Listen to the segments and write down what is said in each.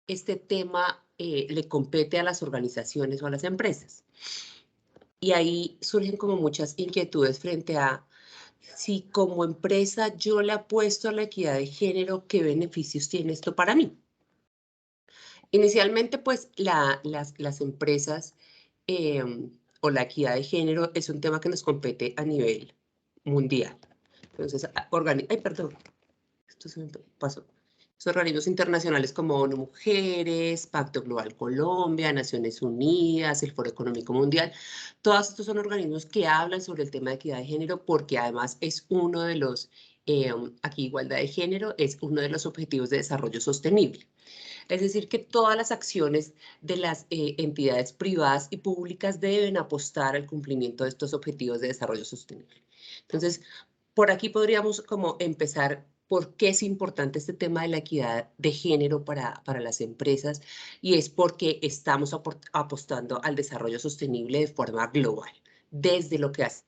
este tema le compete a las organizaciones o a las empresas. Y ahí surgen como muchas inquietudes frente a si como empresa yo le apuesto a la equidad de género, ¿qué beneficios tiene esto para mí? Inicialmente, pues las empresas o la equidad de género es un tema que nos compete a nivel mundial. Entonces, ay, perdón, esto se me pasó. Los organismos internacionales como ONU Mujeres, Pacto Global Colombia, Naciones Unidas, el Foro Económico Mundial, todos estos son organismos que hablan sobre el tema de equidad de género porque además es uno de los, aquí igualdad de género es uno de los objetivos de desarrollo sostenible. Es decir, que todas las acciones de las entidades privadas y públicas deben apostar al cumplimiento de estos objetivos de desarrollo sostenible. Entonces, por aquí podríamos como empezar por qué es importante este tema de la equidad de género para las empresas y es porque estamos apostando al desarrollo sostenible de forma global, desde lo que hace.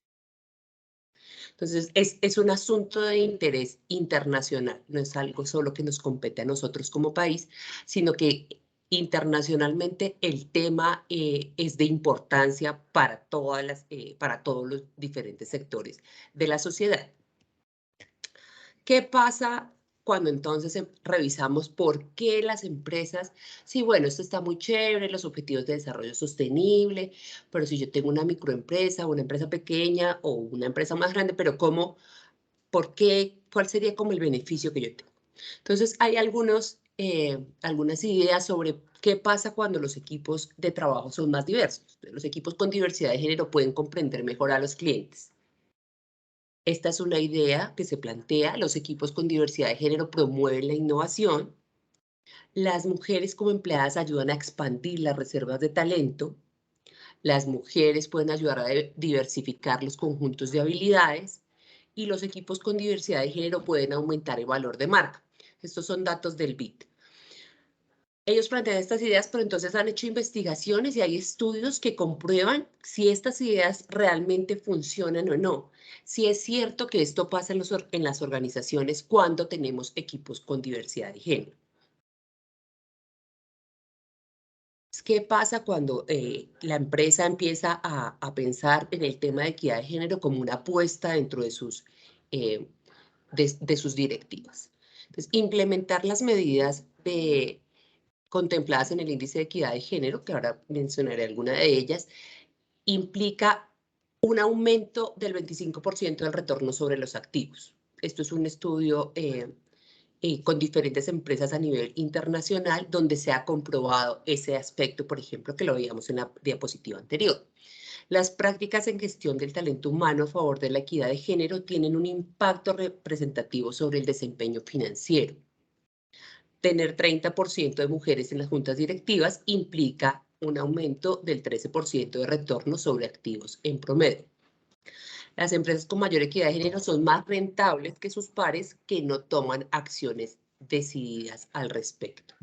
Entonces, es un asunto de interés internacional, no es algo solo que nos compete a nosotros como país, sino que internacionalmente el tema es de importancia para para todos los diferentes sectores de la sociedad. ¿Qué pasa cuando entonces revisamos por qué las empresas, sí, bueno, esto está muy chévere, los objetivos de desarrollo sostenible, pero si yo tengo una microempresa, una empresa pequeña o una empresa más grande, pero cómo, por qué, cuál sería como el beneficio que yo tengo? Entonces, hay algunas ideas sobre qué pasa cuando los equipos de trabajo son más diversos. Los equipos con diversidad de género pueden comprender mejor a los clientes. Esta es una idea que se plantea. Los equipos con diversidad de género promueven la innovación. Las mujeres como empleadas ayudan a expandir las reservas de talento. Las mujeres pueden ayudar a diversificar los conjuntos de habilidades. Y los equipos con diversidad de género pueden aumentar el valor de marca. Estos son datos del BID. Ellos plantean estas ideas, pero entonces han hecho investigaciones y hay estudios que comprueban si estas ideas realmente funcionan o no. Si es cierto que esto pasa en las organizaciones cuando tenemos equipos con diversidad de género. ¿Qué pasa cuando la empresa empieza a pensar en el tema de equidad de género como una apuesta dentro de de sus directivas? Entonces, implementar las medidas contempladas en el índice de equidad de género, que ahora mencionaré alguna de ellas, implica un aumento del 25% del retorno sobre los activos. Esto es un estudio con diferentes empresas a nivel internacional donde se ha comprobado ese aspecto, por ejemplo, que lo veíamos en la diapositiva anterior. Las prácticas en gestión del talento humano a favor de la equidad de género tienen un impacto representativo sobre el desempeño financiero. Tener 30% de mujeres en las juntas directivas implica un aumento del 13% de retorno sobre activos en promedio. Las empresas con mayor equidad de género son más rentables que sus pares que no toman acciones decididas al respecto.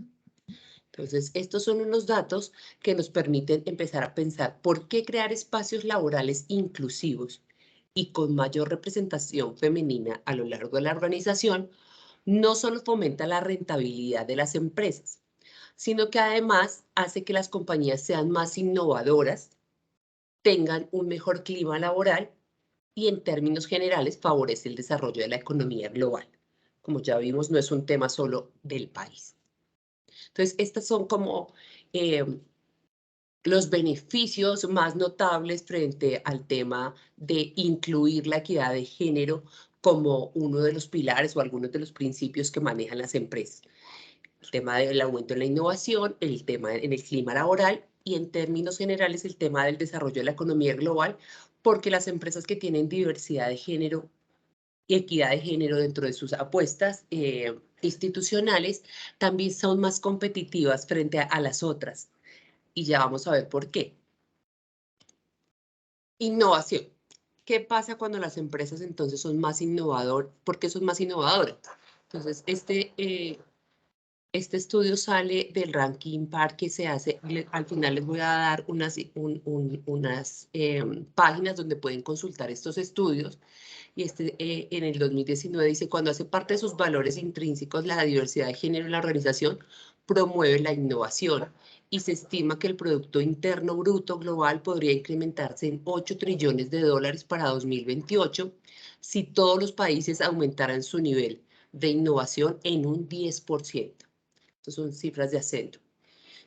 Entonces, estos son unos datos que nos permiten empezar a pensar por qué crear espacios laborales inclusivos y con mayor representación femenina a lo largo de la organización no solo fomenta la rentabilidad de las empresas, sino que además hace que las compañías sean más innovadoras, tengan un mejor clima laboral y en términos generales favorece el desarrollo de la economía global. Como ya vimos, no es un tema solo del país. Entonces, estos son como los beneficios más notables frente al tema de incluir la equidad de género como uno de los pilares o algunos de los principios que manejan las empresas. El tema del aumento en la innovación, el tema en el clima laboral y en términos generales el tema del desarrollo de la economía global, porque las empresas que tienen diversidad de género y equidad de género dentro de sus apuestas institucionales también son más competitivas frente a las otras. Y ya vamos a ver por qué. Innovación. ¿Qué pasa cuando las empresas entonces son más innovadoras? ¿Por qué son más innovadoras? Entonces, este estudio sale del ranking PAR que se hace. Al final les voy a dar unas páginas donde pueden consultar estos estudios. Y en el 2019 dice, cuando hace parte de sus valores intrínsecos la diversidad de género en la organización, promueve la innovación y se estima que el Producto Interno Bruto global podría incrementarse en 8 trillones de dólares para 2028 si todos los países aumentaran su nivel de innovación en un 10%. Estas son cifras de acento.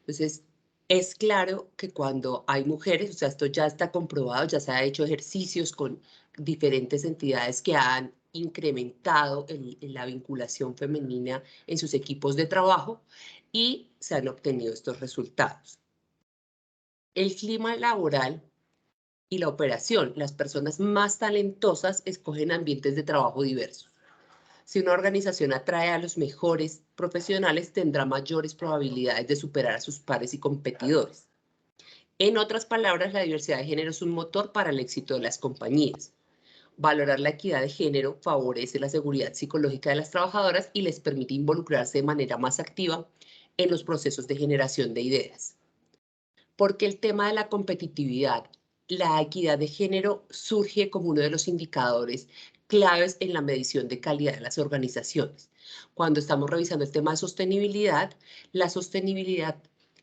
Entonces, es claro que cuando hay mujeres, o sea, esto ya está comprobado, ya se ha hecho ejercicios con diferentes entidades que han incrementado la vinculación femenina en sus equipos de trabajo y se han obtenido estos resultados. El clima laboral y la operación, las personas más talentosas escogen ambientes de trabajo diversos. Si una organización atrae a los mejores profesionales, tendrá mayores probabilidades de superar a sus pares y competidores. En otras palabras, la diversidad de género es un motor para el éxito de las compañías. Valorar la equidad de género favorece la seguridad psicológica de las trabajadoras y les permite involucrarse de manera más activa en los procesos de generación de ideas. Porque el tema de la competitividad, la equidad de género surge como uno de los indicadores claves en la medición de calidad de las organizaciones. Cuando estamos revisando el tema de sostenibilidad, la sostenibilidad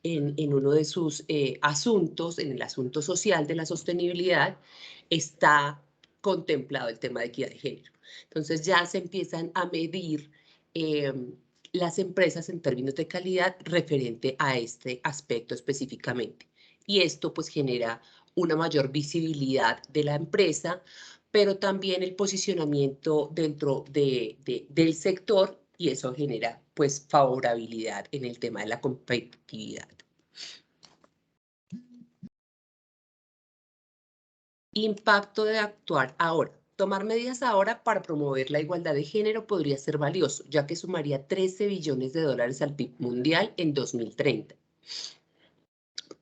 en uno de sus asuntos, en el asunto social de la sostenibilidad, está contemplado el tema de equidad de género. Entonces ya se empiezan a medir las empresas en términos de calidad referente a este aspecto específicamente. Y esto pues genera una mayor visibilidad de la empresa, pero también el posicionamiento dentro del sector y eso genera pues favorabilidad en el tema de la competitividad. Impacto de actuar ahora. Tomar medidas ahora para promover la igualdad de género podría ser valioso, ya que sumaría 13 billones de dólares al PIB mundial en 2030.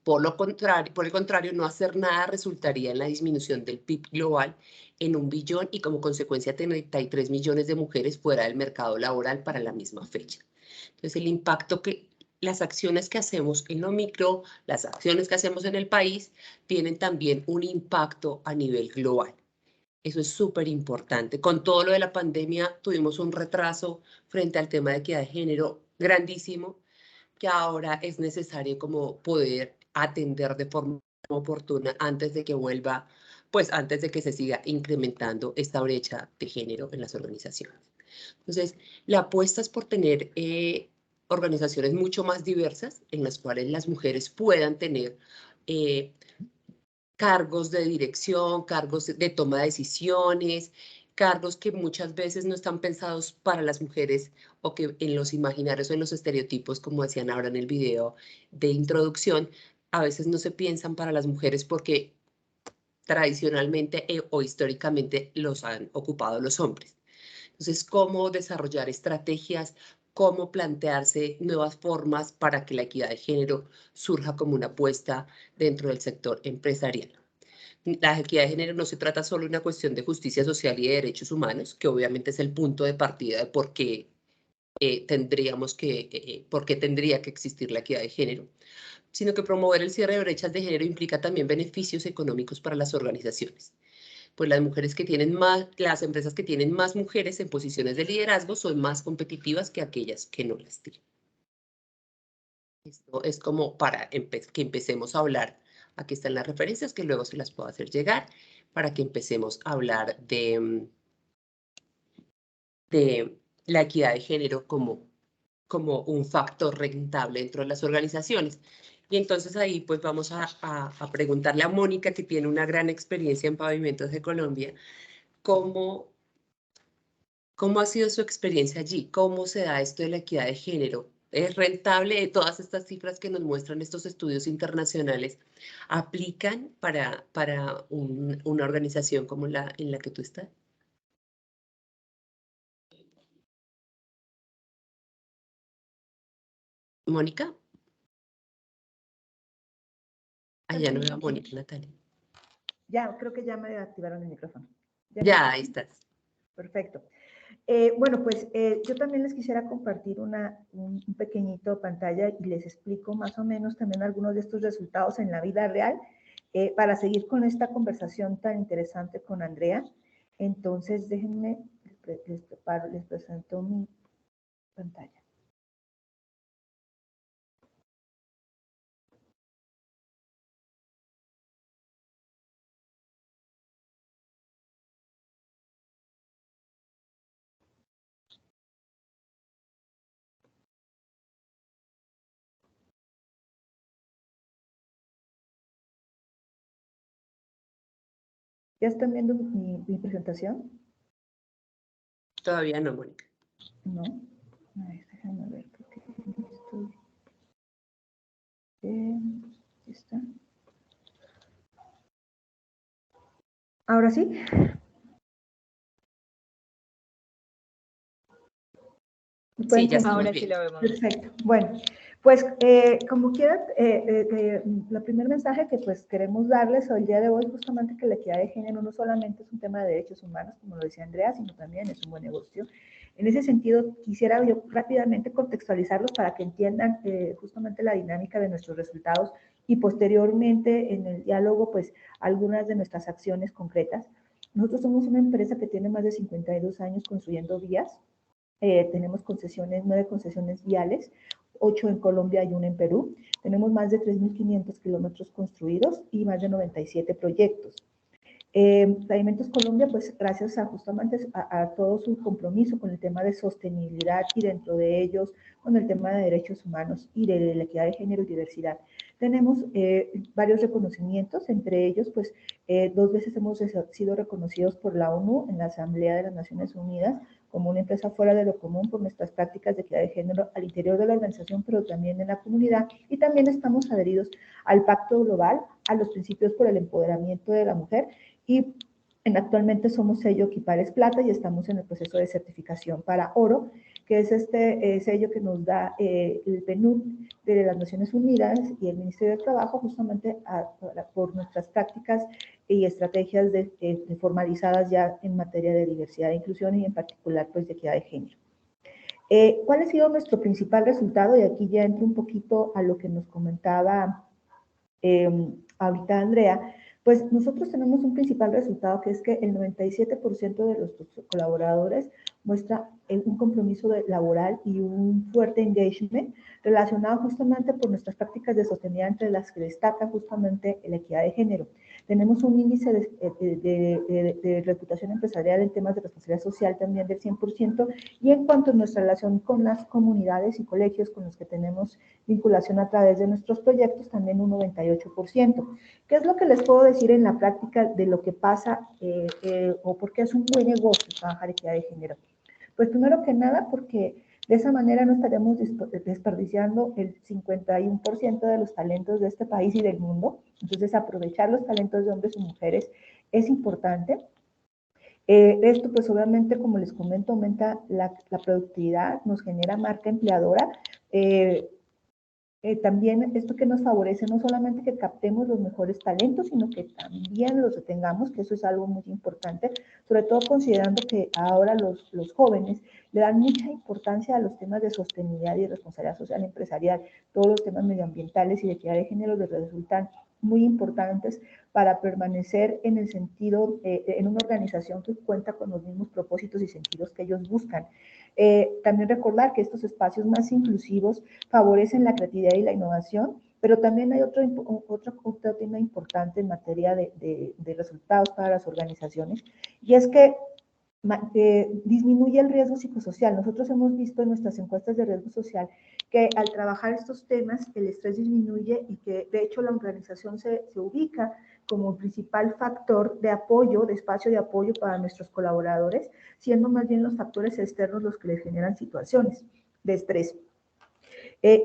Por el contrario, no hacer nada resultaría en la disminución del PIB global en 1 billón y como consecuencia 33 millones de mujeres fuera del mercado laboral para la misma fecha. Entonces, el impacto que las acciones que hacemos en lo micro, las acciones que hacemos en el país, tienen también un impacto a nivel global. Eso es súper importante. Con todo lo de la pandemia tuvimos un retraso frente al tema de equidad de género grandísimo, que ahora es necesario como poder atender de forma oportuna antes de que vuelva, pues antes de que se siga incrementando esta brecha de género en las organizaciones. Entonces, la apuesta es por tener organizaciones mucho más diversas en las cuales las mujeres puedan tener cargos de dirección, cargos de toma de decisiones, cargos que muchas veces no están pensados para las mujeres o que en los imaginarios o en los estereotipos, como decían ahora en el video de introducción, a veces no se piensan para las mujeres porque tradicionalmente o históricamente los han ocupado los hombres. Entonces, cómo desarrollar estrategias, cómo plantearse nuevas formas para que la equidad de género surja como una apuesta dentro del sector empresarial. La equidad de género no se trata solo de una cuestión de justicia social y de derechos humanos, que obviamente es el punto de partida de por qué por qué tendría que existir la equidad de género, sino que promover el cierre de brechas de género implica también beneficios económicos para las organizaciones. Pues las empresas que tienen más mujeres en posiciones de liderazgo son más competitivas que aquellas que no las tienen. Esto es como para que empecemos a hablar. Aquí están las referencias que luego se las puedo hacer llegar para que empecemos a hablar de la equidad de género como un factor rentable dentro de las organizaciones. Y entonces ahí pues vamos a preguntarle a Mónica, que tiene una gran experiencia en Pavimentos de Colombia, ¿cómo ha sido su experiencia allí? ¿Cómo se da esto de la equidad de género? ¿Es rentable? Todas estas cifras que nos muestran estos estudios internacionales aplican para una organización como la en la que tú estás? ¿Mónica? Allá no veo a Mónica, Natalia. Ya, creo que ya me activaron el micrófono. Ya, ahí estás. Perfecto. Bueno, pues yo también les quisiera compartir un pequeñito pantalla y les explico más o menos también algunos de estos resultados en la vida real para seguir con esta conversación tan interesante con Andrea. Entonces, déjenme, les presento mi pantalla. ¿Ya están viendo mi presentación? Todavía no, Mónica. No. A ver, déjame ver. Porque estoy... aquí está. Ahora sí. Sí, ya estamos ahora bien. sí lo vemos. Perfecto. Bueno, pues como quieran, el primer mensaje que pues queremos darles el día de hoy justamente que la equidad de género no solamente es un tema de derechos humanos, como lo decía Andrea, sino también es un buen negocio. En ese sentido, quisiera yo rápidamente contextualizarlos para que entiendan justamente la dinámica de nuestros resultados y posteriormente en el diálogo, pues algunas de nuestras acciones concretas. Nosotros somos una empresa que tiene más de 52 años construyendo vías. Tenemos 9 concesiones viales, 8 en Colombia y 1 en Perú. Tenemos más de 3.500 kilómetros construidos y más de 97 proyectos. Pavimentos Colombia, pues gracias justamente a todo su compromiso con el tema de sostenibilidad y dentro de ellos con el tema de derechos humanos y de la equidad de género y diversidad. Tenemos varios reconocimientos, entre ellos, pues 2 veces hemos sido reconocidos por la ONU en la Asamblea de las Naciones Unidas como una empresa fuera de lo común por nuestras prácticas de equidad de género al interior de la organización, pero también en la comunidad, y también estamos adheridos al Pacto Global, a los principios por el empoderamiento de la mujer, y actualmente somos sello Equipares Plata y estamos en el proceso de certificación para oro, que es este sello que nos da el PNUD de las Naciones Unidas y el Ministerio de Trabajo justamente por nuestras prácticas y estrategias formalizadas ya en materia de diversidad e inclusión y en particular pues de equidad de género. ¿Cuál ha sido nuestro principal resultado? Y aquí ya entro un poquito a lo que nos comentaba ahorita Andrea. Pues nosotros tenemos un principal resultado que es que el 97% de los colaboradores muestra un compromiso laboral y un fuerte engagement relacionado justamente por nuestras prácticas de sostenibilidad, entre las que destaca justamente la equidad de género. Tenemos un índice de reputación empresarial en temas de responsabilidad social también del 100%, y en cuanto a nuestra relación con las comunidades y colegios con los que tenemos vinculación a través de nuestros proyectos, también un 98%. ¿Qué es lo que les puedo decir en la práctica de lo que pasa o por qué es un buen negocio trabajar equidad de género? Pues primero que nada porque de esa manera no estaríamos desperdiciando el 51% de los talentos de este país y del mundo. Entonces, aprovechar los talentos de hombres y mujeres es importante. Esto, pues obviamente, como les comento, aumenta la productividad, nos genera marca empleadora. También esto que nos favorece no solamente que captemos los mejores talentos, sino que también los retengamos, que eso es algo muy importante, sobre todo considerando que ahora los jóvenes le dan mucha importancia a los temas de sostenibilidad y responsabilidad social empresarial. Todos los temas medioambientales y de equidad de género les resultan muy importantes para permanecer en el sentido, en una organización que cuenta con los mismos propósitos y sentidos que ellos buscan. También recordar que estos espacios más inclusivos favorecen la creatividad y la innovación, pero también hay otro tema importante en materia de resultados para las organizaciones, y es que disminuye el riesgo psicosocial. Nosotros hemos visto en nuestras encuestas de riesgo social que al trabajar estos temas el estrés disminuye y que de hecho la organización se ubica como principal factor de apoyo, de espacio de apoyo para nuestros colaboradores, siendo más bien los factores externos los que les generan situaciones de estrés.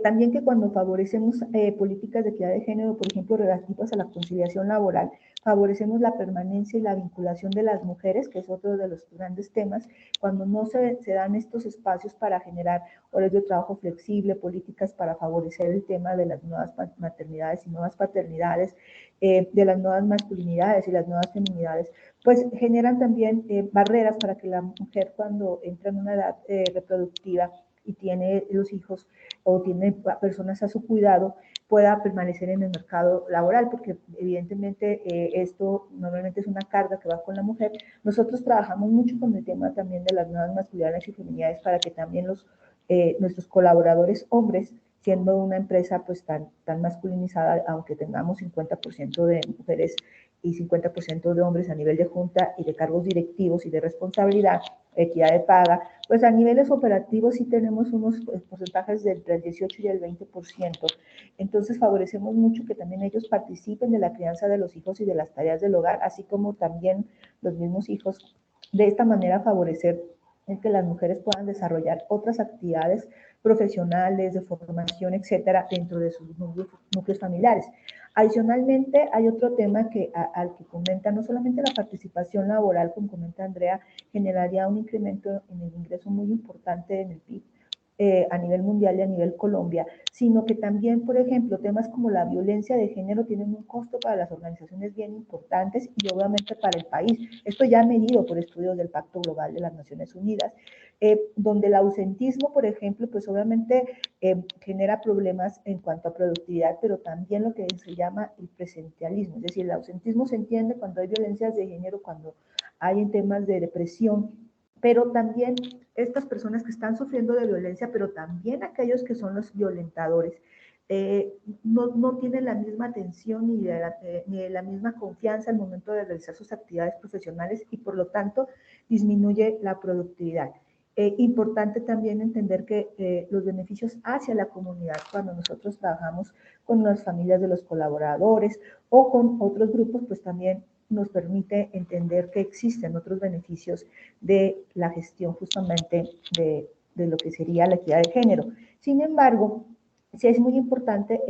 También que cuando favorecemos políticas de equidad de género, por ejemplo, relativas a la conciliación laboral, favorecemos la permanencia y la vinculación de las mujeres, que es otro de los grandes temas, cuando no se dan estos espacios para generar horas de trabajo flexible, políticas para favorecer el tema de las nuevas maternidades y nuevas paternidades, de las nuevas masculinidades y las nuevas feminidades, pues generan también barreras para que la mujer cuando entra en una edad reproductiva y tiene los hijos o tiene personas a su cuidado, pueda permanecer en el mercado laboral, porque evidentemente esto normalmente es una carga que va con la mujer. Nosotros trabajamos mucho con el tema también de las nuevas masculinidades y feminidades para que también nuestros colaboradores hombres, siendo una empresa pues tan masculinizada, aunque tengamos 50% de mujeres y 50% de hombres a nivel de junta y de cargos directivos y de responsabilidad, equidad de paga, pues a niveles operativos sí tenemos unos porcentajes entre el 18 y el 20%. Entonces favorecemos mucho que también ellos participen de la crianza de los hijos y de las tareas del hogar, así como también los mismos hijos. De esta manera favorecer en que las mujeres puedan desarrollar otras actividades profesionales, de formación, etcétera, dentro de sus núcleos familiares. Adicionalmente, hay otro tema que, al que comenta, no solamente la participación laboral, como comenta Andrea, generaría un incremento en el ingreso muy importante en el PIB, a nivel mundial y a nivel Colombia, sino que también, por ejemplo, temas como la violencia de género tienen un costo para las organizaciones bien importantes y obviamente para el país. Esto ya medido por estudios del Pacto Global de las Naciones Unidas, donde el ausentismo, por ejemplo, pues obviamente genera problemas en cuanto a productividad, pero también lo que se llama el presencialismo, es decir, el ausentismo se entiende cuando hay violencias de género, cuando hay temas de depresión, pero también estas personas que están sufriendo de violencia, pero también aquellos que son los violentadores, no tienen la misma atención ni de la misma confianza al momento de realizar sus actividades profesionales y por lo tanto disminuye la productividad. Importante también entender que los beneficios hacia la comunidad cuando nosotros trabajamos con las familias de los colaboradores o con otros grupos, pues también nos permite entender que existen otros beneficios de la gestión justamente de lo que sería la equidad de género. Sin embargo, sí es muy importante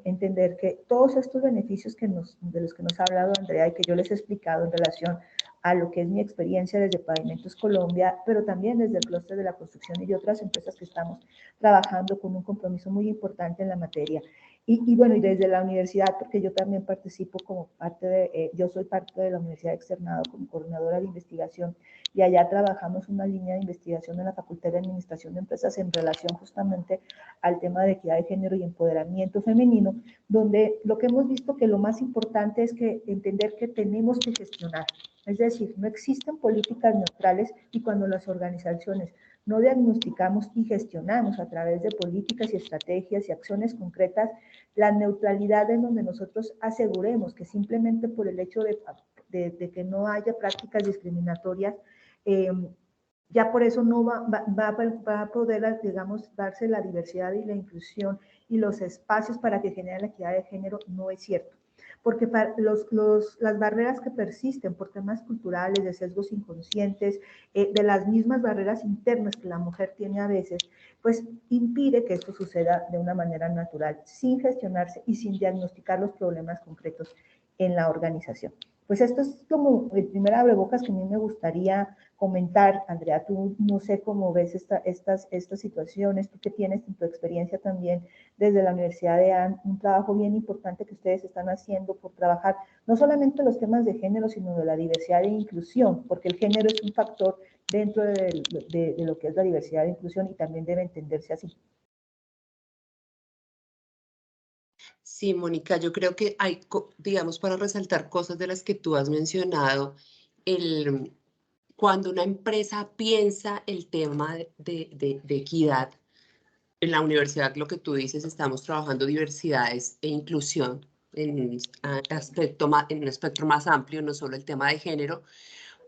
entender que todos estos beneficios de los que nos ha hablado Andrea y que yo les he explicado en relación a lo que es mi experiencia desde Pavimentos Colombia, pero también desde el clúster de la construcción y de otras empresas que estamos trabajando con un compromiso muy importante en la materia. Y bueno, y desde la universidad, porque yo también participo como parte de, yo soy parte de la Universidad Externado como coordinadora de investigación, y allá trabajamos una línea de investigación en la Facultad de Administración de Empresas en relación justamente al tema de equidad de género y empoderamiento femenino, donde lo que hemos visto que lo más importante es que entender que tenemos que gestionar. Es decir, no existen políticas neutrales y cuando las organizaciones no diagnosticamos y gestionamos a través de políticas y estrategias y acciones concretas, la neutralidad en donde nosotros aseguremos que simplemente por el hecho de que no haya prácticas discriminatorias, ya por eso no va a poder, digamos, darse la diversidad y la inclusión y los espacios para que genere la equidad de género, no es cierto. Porque para las barreras que persisten por temas culturales, de sesgos inconscientes, de las mismas barreras internas que la mujer tiene a veces, pues impide que esto suceda de una manera natural, sin gestionarse y sin diagnosticar los problemas concretos en la organización. Pues esto es como el primer abrebocas que a mí me gustaría comentar. Andrea, tú no sé cómo ves estas situaciones, tú que tienes en tu experiencia también desde la Universidad de AN, un trabajo bien importante que ustedes están haciendo por trabajar no solamente los temas de género, sino de la diversidad e inclusión, porque el género es un factor dentro de lo que es la diversidad e inclusión y también debe entenderse así. Sí, Mónica, yo creo que hay, digamos, para resaltar cosas de las que tú has mencionado, cuando una empresa piensa el tema de equidad, en la universidad, lo que tú dices, estamos trabajando diversidades e inclusión en, en un espectro más amplio, no solo el tema de género,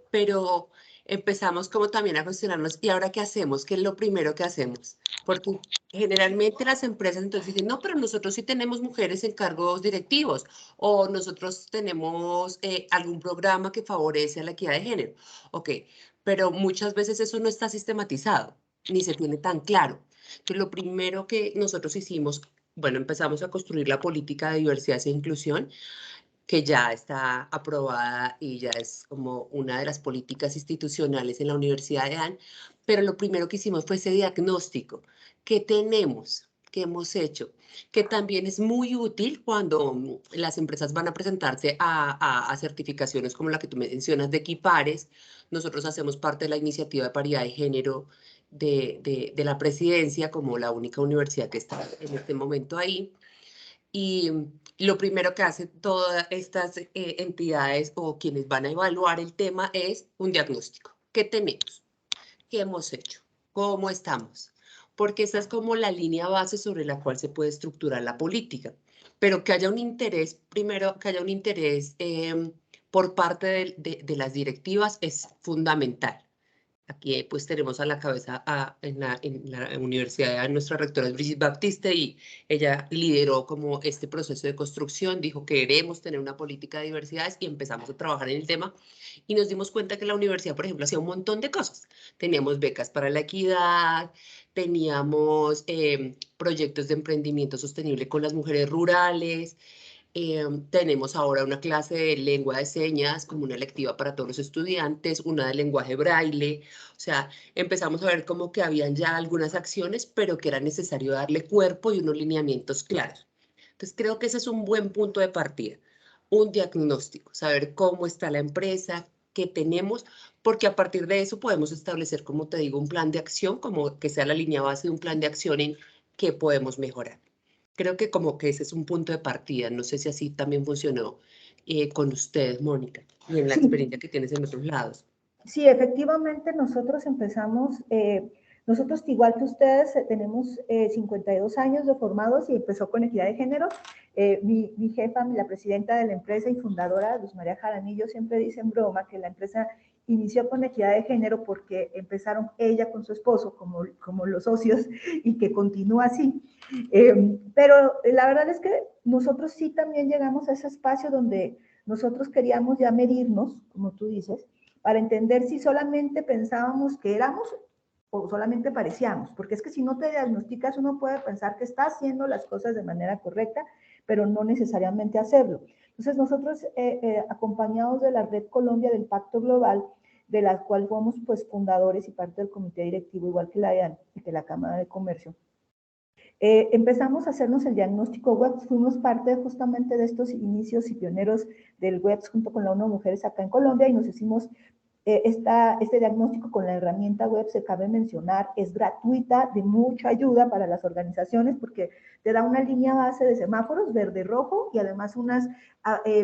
pero empezamos como también a cuestionarnos, ¿y ahora qué hacemos? ¿Qué es lo primero que hacemos? Porque generalmente las empresas entonces dicen, no, pero nosotros sí tenemos mujeres en cargos directivos o nosotros tenemos algún programa que favorece a la equidad de género. Ok, pero muchas veces eso no está sistematizado ni se tiene tan claro. Entonces, lo primero que nosotros hicimos, bueno, empezamos a construir la política de diversidad e inclusión que ya está aprobada y ya es como una de las políticas institucionales en la Universidad de AN, pero lo primero que hicimos fue ese diagnóstico. ¿Qué tenemos? ¿Qué hemos hecho? Que también es muy útil cuando las empresas van a presentarse a certificaciones como la que tú mencionas de Equipares. Nosotros hacemos parte de la iniciativa de paridad de género de la presidencia como la única universidad que está en este momento ahí. Y lo primero que hacen todas estas entidades o quienes van a evaluar el tema es un diagnóstico. ¿Qué tenemos? ¿Qué hemos hecho? ¿Cómo estamos? Porque esa es como la línea base sobre la cual se puede estructurar la política. Pero que haya un interés, primero, que haya un interés por parte de las directivas es fundamental. Aquí pues tenemos a la cabeza en la universidad a nuestra rectora Brigitte Baptiste y ella lideró como este proceso de construcción, dijo que queremos tener una política de diversidades y empezamos a trabajar en el tema y nos dimos cuenta que la universidad, por ejemplo, hacía un montón de cosas. Teníamos becas para la equidad, teníamos proyectos de emprendimiento sostenible con las mujeres rurales, tenemos ahora una clase de lengua de señas como una electiva para todos los estudiantes, una de lenguaje braille. O sea, empezamos a ver como que habían ya algunas acciones, pero que era necesario darle cuerpo y unos lineamientos claros. Entonces, creo que ese es un buen punto de partida, un diagnóstico, saber cómo está la empresa, qué tenemos, porque a partir de eso podemos establecer, como te digo, un plan de acción, como que sea la línea base de un plan de acción en qué podemos mejorar. Creo que como que ese es un punto de partida. No sé si así también funcionó con ustedes, Mónica, y en la Sí, experiencia que tienes en otros lados. sí, efectivamente nosotros empezamos, nosotros igual que ustedes tenemos 52 años de formados y empezó con equidad de género. Mi jefa, la presidenta de la empresa y fundadora, Luz María Jaramillo, siempre dice en broma que la empresa inició con equidad de género porque empezaron ella con su esposo como los socios y que continúa así. Pero la verdad es que nosotros sí también llegamos a ese espacio donde nosotros queríamos ya medirnos, como tú dices, para entender si solamente pensábamos que éramos o solamente parecíamos, porque es que si no te diagnosticas uno puede pensar que está haciendo las cosas de manera correcta, pero no necesariamente hacerlo. Entonces nosotros, acompañados de la Red Colombia del Pacto Global, de la cual fuimos pues fundadores y parte del comité directivo, igual que la DEAN y que la Cámara de Comercio, empezamos a hacernos el diagnóstico web, fuimos parte justamente de estos inicios y pioneros del web junto con la ONU Mujeres acá en Colombia y nos hicimos este diagnóstico con la herramienta web, se cabe mencionar, es gratuita, de mucha ayuda para las organizaciones porque te da una línea base de semáforos verde-rojo y además unas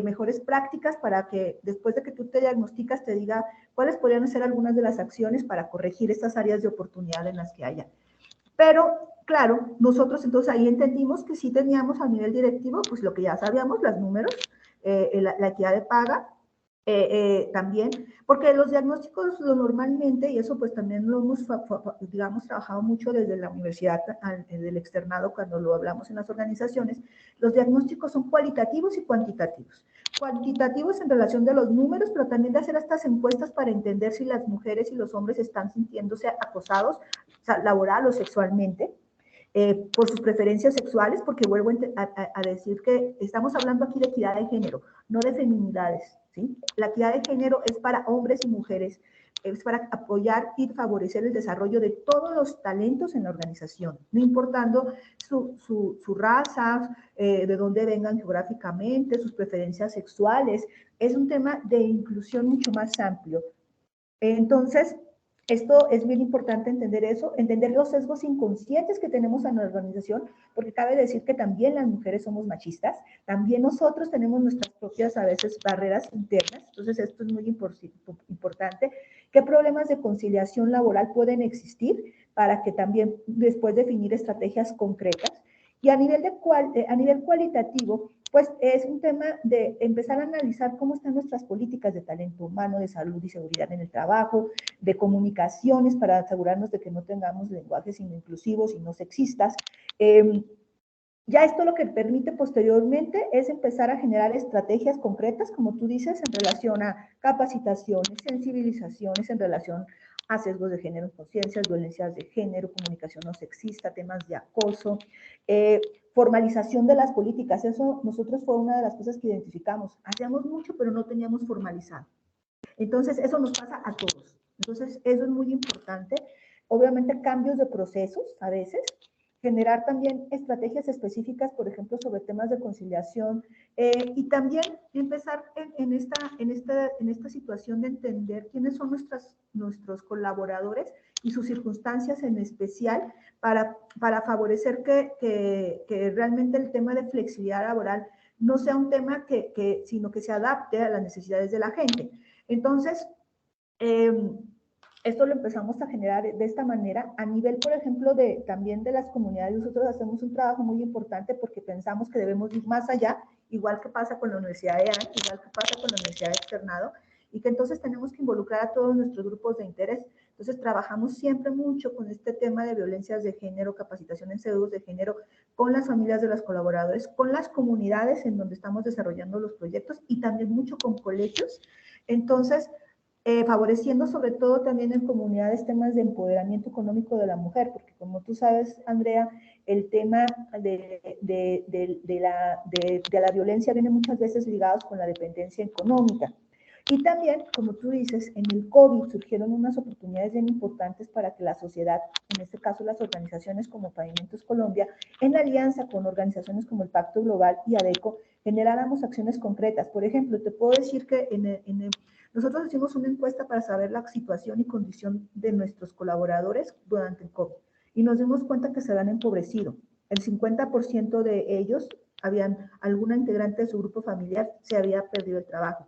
mejores prácticas para que después de que tú te diagnosticas te diga cuáles podrían ser algunas de las acciones para corregir estas áreas de oportunidad en las que haya. Pero, claro, nosotros entonces ahí entendimos que sí teníamos a nivel directivo, pues lo que ya sabíamos, los números, la equidad de paga, también, porque los diagnósticos lo normalmente, y eso pues también lo hemos, digamos, trabajado mucho desde la universidad, del externado, cuando lo hablamos en las organizaciones, los diagnósticos son cualitativos y cuantitativos. Cuantitativos en relación de los números, pero también de hacer estas encuestas para entender si las mujeres y los hombres están sintiéndose acosados, o sea, laboral o sexualmente, por sus preferencias sexuales, porque vuelvo a decir que estamos hablando aquí de equidad de género, no de feminidades, ¿sí? La equidad de género es para hombres y mujeres, es para apoyar y favorecer el desarrollo de todos los talentos en la organización, no importando su raza, de dónde vengan geográficamente, sus preferencias sexuales, es un tema de inclusión mucho más amplio. Entonces, esto es bien importante entender eso, entender los sesgos inconscientes que tenemos en la organización, porque cabe decir que también las mujeres somos machistas, también nosotros tenemos nuestras propias a veces barreras internas, entonces esto es muy importante. ¿Qué problemas de conciliación laboral pueden existir para que también después definir estrategias concretas? Y a nivel cualitativo, pues es un tema de empezar a analizar cómo están nuestras políticas de talento humano, de salud y seguridad en el trabajo, de comunicaciones para asegurarnos de que no tengamos lenguajes inclusivos y no sexistas. Ya esto lo que permite posteriormente es empezar a generar estrategias concretas, como tú dices, en relación a capacitaciones, sensibilizaciones, en relación a sesgos de género, conciencias, violencias de género, comunicación no sexista, temas de acoso, formalización de las políticas. Eso nosotros fue una de las cosas que identificamos. Hacíamos mucho, pero no teníamos formalizado. Entonces, eso nos pasa a todos. Entonces, eso es muy importante. Obviamente, cambios de procesos a veces, generar también estrategias específicas, por ejemplo, sobre temas de conciliación, y también empezar en esta situación de entender quiénes son nuestros colaboradores y sus circunstancias en especial para favorecer que realmente el tema de flexibilidad laboral no sea un tema sino que se adapte a las necesidades de la gente. Entonces, esto lo empezamos a generar de esta manera. A nivel, por ejemplo, también de las comunidades, nosotros hacemos un trabajo muy importante porque pensamos que debemos ir más allá, igual que pasa con la Universidad de AN, igual que pasa con la Universidad de Externado, y que entonces tenemos que involucrar a todos nuestros grupos de interés. Entonces, trabajamos siempre mucho con este tema de violencias de género, capacitación en pseudos de género, con las familias de los colaboradores, con las comunidades en donde estamos desarrollando los proyectos y también mucho con colegios. Entonces, favoreciendo sobre todo también en comunidades temas de empoderamiento económico de la mujer, porque como tú sabes, Andrea, el tema de la violencia viene muchas veces ligados con la dependencia económica. Y también, como tú dices, en el COVID surgieron unas oportunidades bien importantes para que la sociedad, en este caso las organizaciones como Pavimentos Colombia, en alianza con organizaciones como el Pacto Global y ADECO, generáramos acciones concretas. Por ejemplo, te puedo decir que nosotros hicimos una encuesta para saber la situación y condición de nuestros colaboradores durante el COVID y nos dimos cuenta que se habían empobrecido. El 50% de ellos, alguna integrante de su grupo familiar se había perdido el trabajo.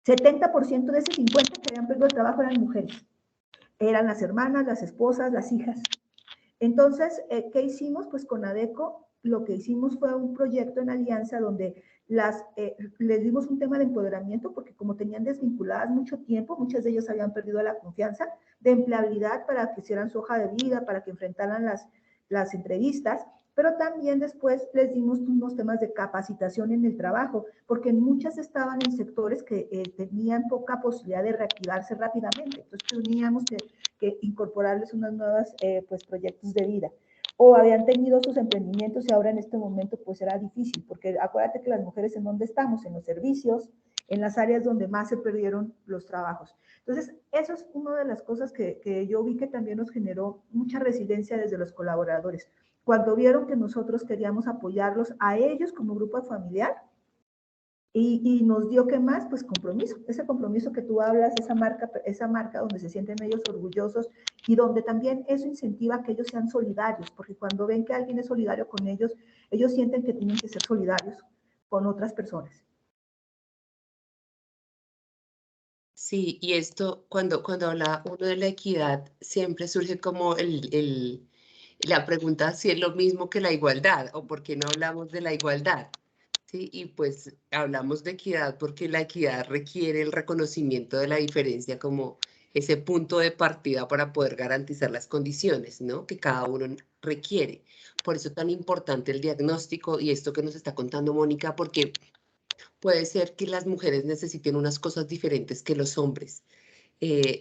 70% de ese 50% que habían perdido el trabajo eran mujeres. Eran las hermanas, las esposas, las hijas. Entonces, ¿qué hicimos? Pues con ADECO lo que hicimos fue un proyecto en alianza donde les dimos un tema de empoderamiento porque como tenían desvinculadas mucho tiempo, muchas de ellas habían perdido la confianza de empleabilidad para que hicieran su hoja de vida, para que enfrentaran las entrevistas, pero también después les dimos unos temas de capacitación en el trabajo, porque muchas estaban en sectores que tenían poca posibilidad de reactivarse rápidamente, entonces teníamos que incorporarles unos nuevos pues, proyectos de vida. O habían tenido sus emprendimientos y ahora en este momento pues era difícil, porque acuérdate que las mujeres en donde estamos, en los servicios, en las áreas donde más se perdieron los trabajos. Entonces, eso es una de las cosas que yo vi que también nos generó mucha resiliencia desde los colaboradores. Cuando vieron que nosotros queríamos apoyarlos a ellos como grupo familiar, y nos dio, ¿qué más? Pues compromiso, ese compromiso que tú hablas, esa marca donde se sienten ellos orgullosos y donde también eso incentiva a que ellos sean solidarios, porque cuando ven que alguien es solidario con ellos, ellos sienten que tienen que ser solidarios con otras personas. Sí, y esto, cuando habla uno de la equidad, siempre surge como la pregunta si es lo mismo que la igualdad o por qué no hablamos de la igualdad. ¿Sí? Y pues hablamos de equidad porque la equidad requiere el reconocimiento de la diferencia como ese punto de partida para poder garantizar las condiciones, ¿no? Que cada uno requiere. Por eso es tan importante el diagnóstico y esto que nos está contando Mónica, porque puede ser que las mujeres necesiten unas cosas diferentes que los hombres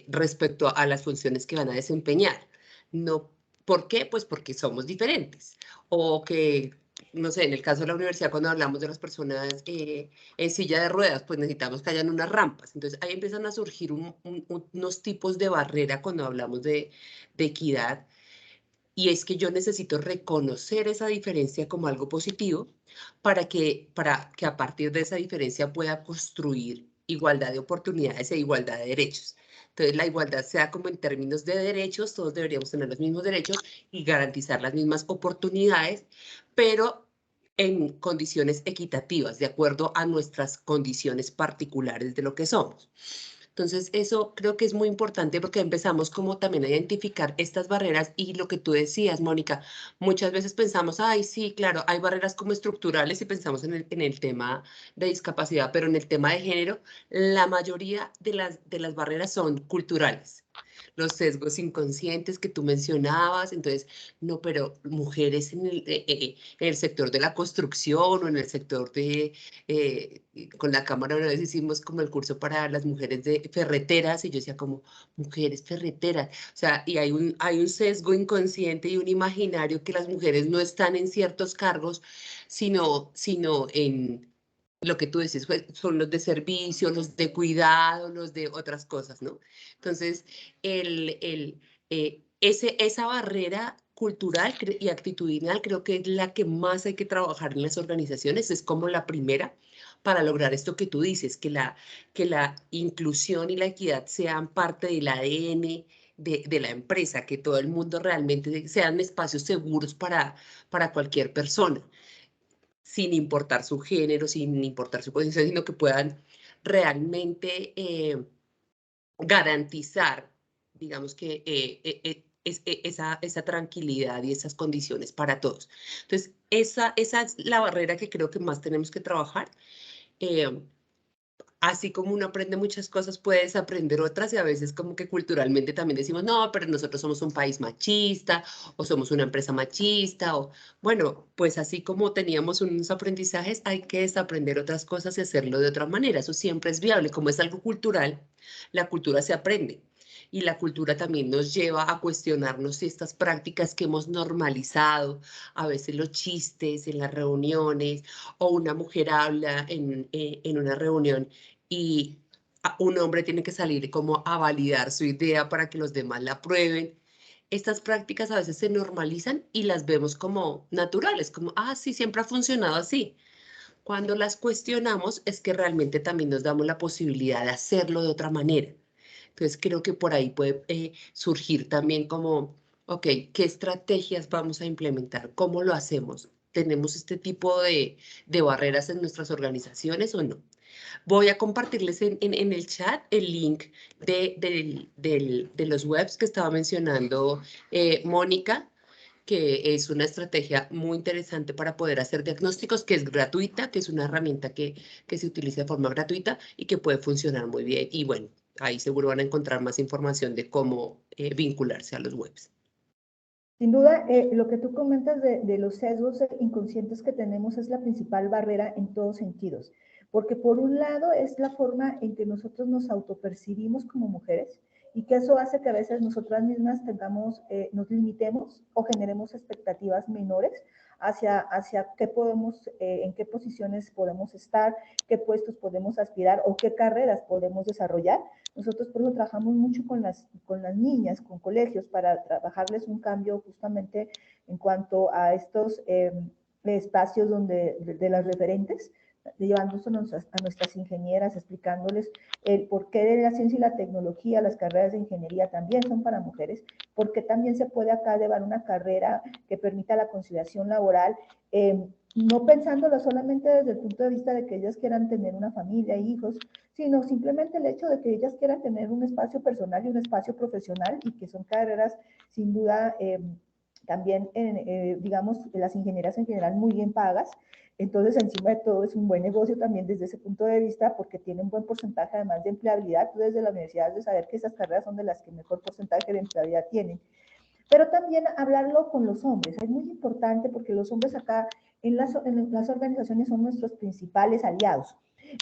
respecto a las funciones que van a desempeñar. No, ¿por qué? Pues porque somos diferentes. O que, no sé, en el caso de la universidad, cuando hablamos de las personas en silla de ruedas, pues necesitamos que hayan unas rampas. Entonces ahí empiezan a surgir unos tipos de barrera cuando hablamos de equidad. Y es que yo necesito reconocer esa diferencia como algo positivo para que a partir de esa diferencia pueda construir igualdad de oportunidades e igualdad de derechos. Entonces, la igualdad sea como en términos de derechos, todos deberíamos tener los mismos derechos y garantizar las mismas oportunidades, pero en condiciones equitativas, de acuerdo a nuestras condiciones particulares de lo que somos. Entonces, eso creo que es muy importante porque empezamos como también a identificar estas barreras y lo que tú decías, Mónica, muchas veces pensamos, ay, sí, claro, hay barreras como estructurales y pensamos en el tema de discapacidad, pero en el tema de género, la mayoría de las barreras son culturales. Los sesgos inconscientes que tú mencionabas, entonces, no, pero mujeres en el sector de la construcción o en el sector con la cámara una vez hicimos como el curso para las mujeres de ferreteras y yo decía como, mujeres ferreteras, o sea, y hay un sesgo inconsciente y un imaginario que las mujeres no están en ciertos cargos, sino en lo que tú dices, pues, son los de servicio, los de cuidado, los de otras cosas, ¿no? Entonces, esa barrera cultural y actitudinal creo que es la que más hay que trabajar en las organizaciones, es como la primera para lograr esto que tú dices, que la inclusión y la equidad sean parte del ADN de la empresa, que todo el mundo realmente sean espacios seguros para cualquier persona, sin importar su género, sin importar su posición, sino que puedan realmente garantizar, digamos que esa tranquilidad y esas condiciones para todos. Entonces, esa es la barrera que creo que más tenemos que trabajar. Eh, así como uno aprende muchas cosas, puedes aprender otras y a veces como que culturalmente también decimos, no, pero nosotros somos un país machista o somos una empresa machista o bueno, pues así como teníamos unos aprendizajes, hay que desaprender otras cosas y hacerlo de otra manera. Eso siempre es viable. Como es algo cultural, la cultura se aprende. Y la cultura también nos lleva a cuestionarnos si estas prácticas que hemos normalizado, a veces los chistes en las reuniones, o una mujer habla en una reunión y un hombre tiene que salir como a validar su idea para que los demás la aprueben. Estas prácticas a veces se normalizan y las vemos como naturales, como, ah, sí, siempre ha funcionado así. Cuando las cuestionamos es que realmente también nos damos la posibilidad de hacerlo de otra manera. Entonces creo que por ahí puede surgir también como, ok, ¿qué estrategias vamos a implementar? ¿Cómo lo hacemos? ¿Tenemos este tipo de barreras en nuestras organizaciones o no? Voy a compartirles en el chat el link de los webs que estaba mencionando Mónica, que es una estrategia muy interesante para poder hacer diagnósticos, que es gratuita, que es una herramienta que se utiliza de forma gratuita y que puede funcionar muy bien. Y bueno, ahí seguro van a encontrar más información de cómo vincularse a los webs. Sin duda, lo que tú comentas de los sesgos inconscientes que tenemos es la principal barrera en todos sentidos, porque por un lado es la forma en que nosotros nos autopercibimos como mujeres y que eso hace que a veces nosotras mismas tengamos, nos limitemos o generemos expectativas menores hacia qué podemos, en qué posiciones podemos estar, qué puestos podemos aspirar o qué carreras podemos desarrollar. Nosotros por eso trabajamos mucho con las niñas, con colegios, para trabajarles un cambio justamente en cuanto a estos espacios de las referentes, llevándose a nuestras ingenieras, explicándoles el porqué de la ciencia y la tecnología, las carreras de ingeniería también son para mujeres, porque también se puede acá llevar una carrera que permita la conciliación laboral, no pensándolo solamente desde el punto de vista de que ellas quieran tener una familia, hijos, sino simplemente el hecho de que ellas quieran tener un espacio personal y un espacio profesional y que son carreras sin duda también, digamos, las ingenieras en general muy bien pagas. Entonces, encima de todo, es un buen negocio también desde ese punto de vista porque tiene un buen porcentaje además de empleabilidad. Tú desde la universidad de saber que esas carreras son de las que mejor porcentaje de empleabilidad tienen. Pero también hablarlo con los hombres, es muy importante porque los hombres acá en las organizaciones son nuestros principales aliados.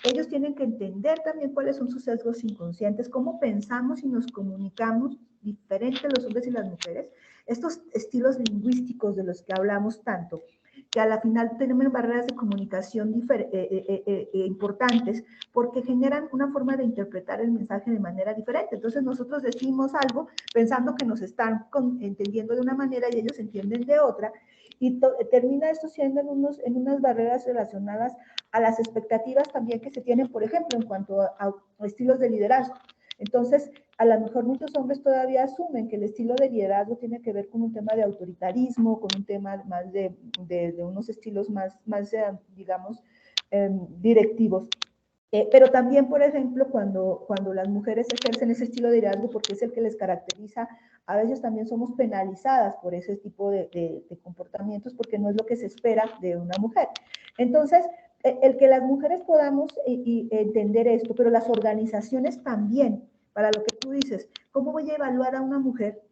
Ellos tienen que entender también cuáles son sus sesgos inconscientes, cómo pensamos y nos comunicamos diferente los hombres y las mujeres, estos estilos lingüísticos de los que hablamos tanto, que a la final tenemos barreras de comunicación importantes porque generan una forma de interpretar el mensaje de manera diferente. Entonces nosotros decimos algo pensando que nos están entendiendo de una manera y ellos entienden de otra, y termina esto siendo en unas barreras relacionadas a las expectativas también que se tienen, por ejemplo, en cuanto a estilos de liderazgo. Entonces, a lo mejor muchos hombres todavía asumen que el estilo de liderazgo tiene que ver con un tema de autoritarismo, con un tema más de unos estilos más digamos, directivos. Pero también, por ejemplo, cuando las mujeres ejercen ese estilo de liderazgo, porque es el que les caracteriza, a veces también somos penalizadas por ese tipo de comportamientos, porque no es lo que se espera de una mujer. Entonces, el que las mujeres podamos entender esto, pero las organizaciones también, para lo que tú dices, ¿cómo voy a evaluar a una mujer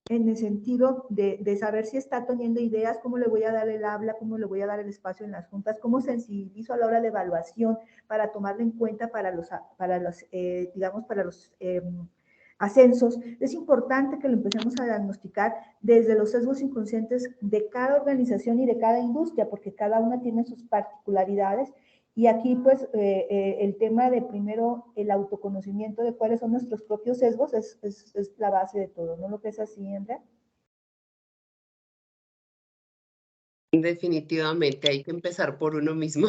en el sentido de saber si está teniendo ideas, cómo le voy a dar el habla, cómo le voy a dar el espacio en las juntas, cómo sensibilizo a la hora de evaluación para tomarla en cuenta para los ascensos? Es importante que lo empecemos a diagnosticar desde los sesgos inconscientes de cada organización y de cada industria, porque cada una tiene sus particularidades. Y aquí, pues, el tema de primero el autoconocimiento de cuáles son nuestros propios sesgos es la base de todo, ¿no lo que es así, Andrea? Definitivamente hay que empezar por uno mismo.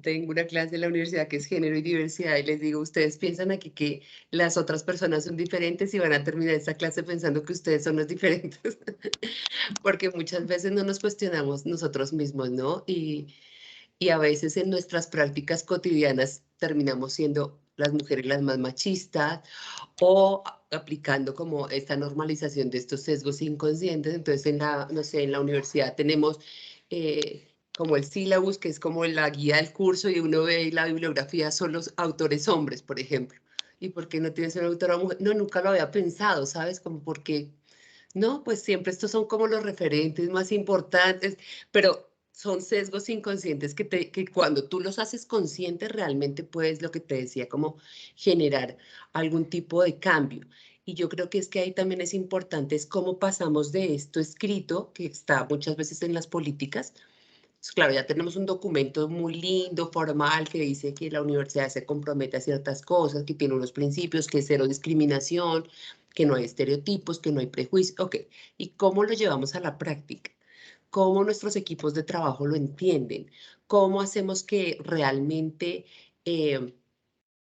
Tengo una clase en la universidad que es género y diversidad y les digo, ustedes piensan aquí que las otras personas son diferentes y van a terminar esta clase pensando que ustedes son los diferentes, porque muchas veces no nos cuestionamos nosotros mismos, ¿no? Y a veces en nuestras prácticas cotidianas terminamos siendo las mujeres las más machistas o aplicando como esta normalización de estos sesgos inconscientes. Entonces, no sé, en la universidad tenemos como el sílabus, que es como la guía del curso, y uno ve y la bibliografía son los autores hombres, por ejemplo. ¿Y por qué no tienes una autora mujer? No, nunca lo había pensado, ¿sabes? Como porque, no, pues siempre estos son como los referentes más importantes, pero son sesgos inconscientes que cuando tú los haces conscientes realmente puedes, lo que te decía, como generar algún tipo de cambio. Y yo creo que es que ahí también es importante, es cómo pasamos de esto escrito, que está muchas veces en las políticas. Pues claro, ya tenemos un documento muy lindo, formal, que dice que la universidad se compromete a ciertas cosas, que tiene unos principios, que es cero discriminación, que no hay estereotipos, que no hay prejuicios. Ok, ¿y cómo lo llevamos a la práctica? ¿Cómo nuestros equipos de trabajo lo entienden? ¿Cómo hacemos que realmente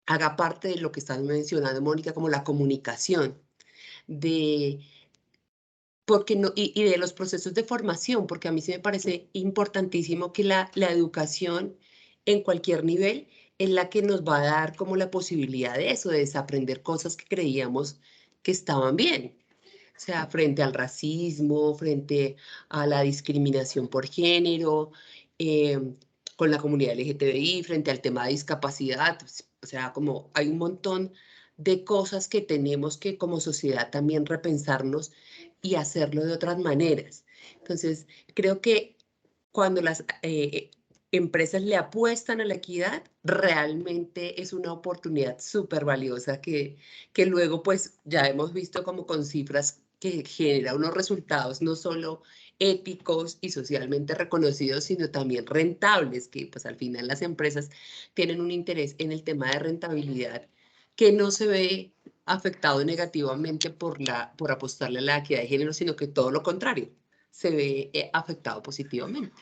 haga parte de lo que estás mencionando, Mónica, como la comunicación? De porque no, y de los procesos de formación, porque a mí sí me parece importantísimo que la educación en cualquier nivel es la que nos va a dar como la posibilidad de eso, de desaprender cosas que creíamos que estaban bien. O sea, frente al racismo, frente a la discriminación por género, con la comunidad LGTBI, frente al tema de discapacidad. Pues, o sea, como hay un montón de cosas que tenemos que como sociedad también repensarnos y hacerlo de otras maneras. Entonces, creo que cuando las empresas le apuestan a la equidad, realmente es una oportunidad súper valiosa que luego pues ya hemos visto como con cifras que genera unos resultados no solo éticos y socialmente reconocidos, sino también rentables, que pues al final las empresas tienen un interés en el tema de rentabilidad que no se ve afectado negativamente por apostarle a la equidad de género, sino que todo lo contrario, se ve afectado positivamente.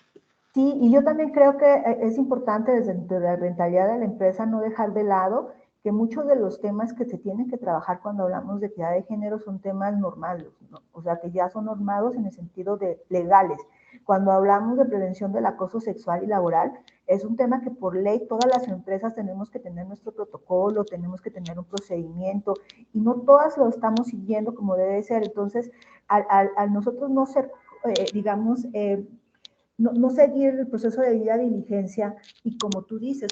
Sí, y yo también creo que es importante desde la rentabilidad de la empresa no dejar de lado que muchos de los temas que se tienen que trabajar cuando hablamos de equidad de género son temas normales, ¿no? O sea, que ya son normados en el sentido de legales. Cuando hablamos de prevención del acoso sexual y laboral, es un tema que por ley todas las empresas tenemos que tener nuestro protocolo, tenemos que tener un procedimiento, y no todas lo estamos siguiendo como debe ser. Entonces, al nosotros no ser, digamos, no seguir el proceso de debida diligencia y, como tú dices,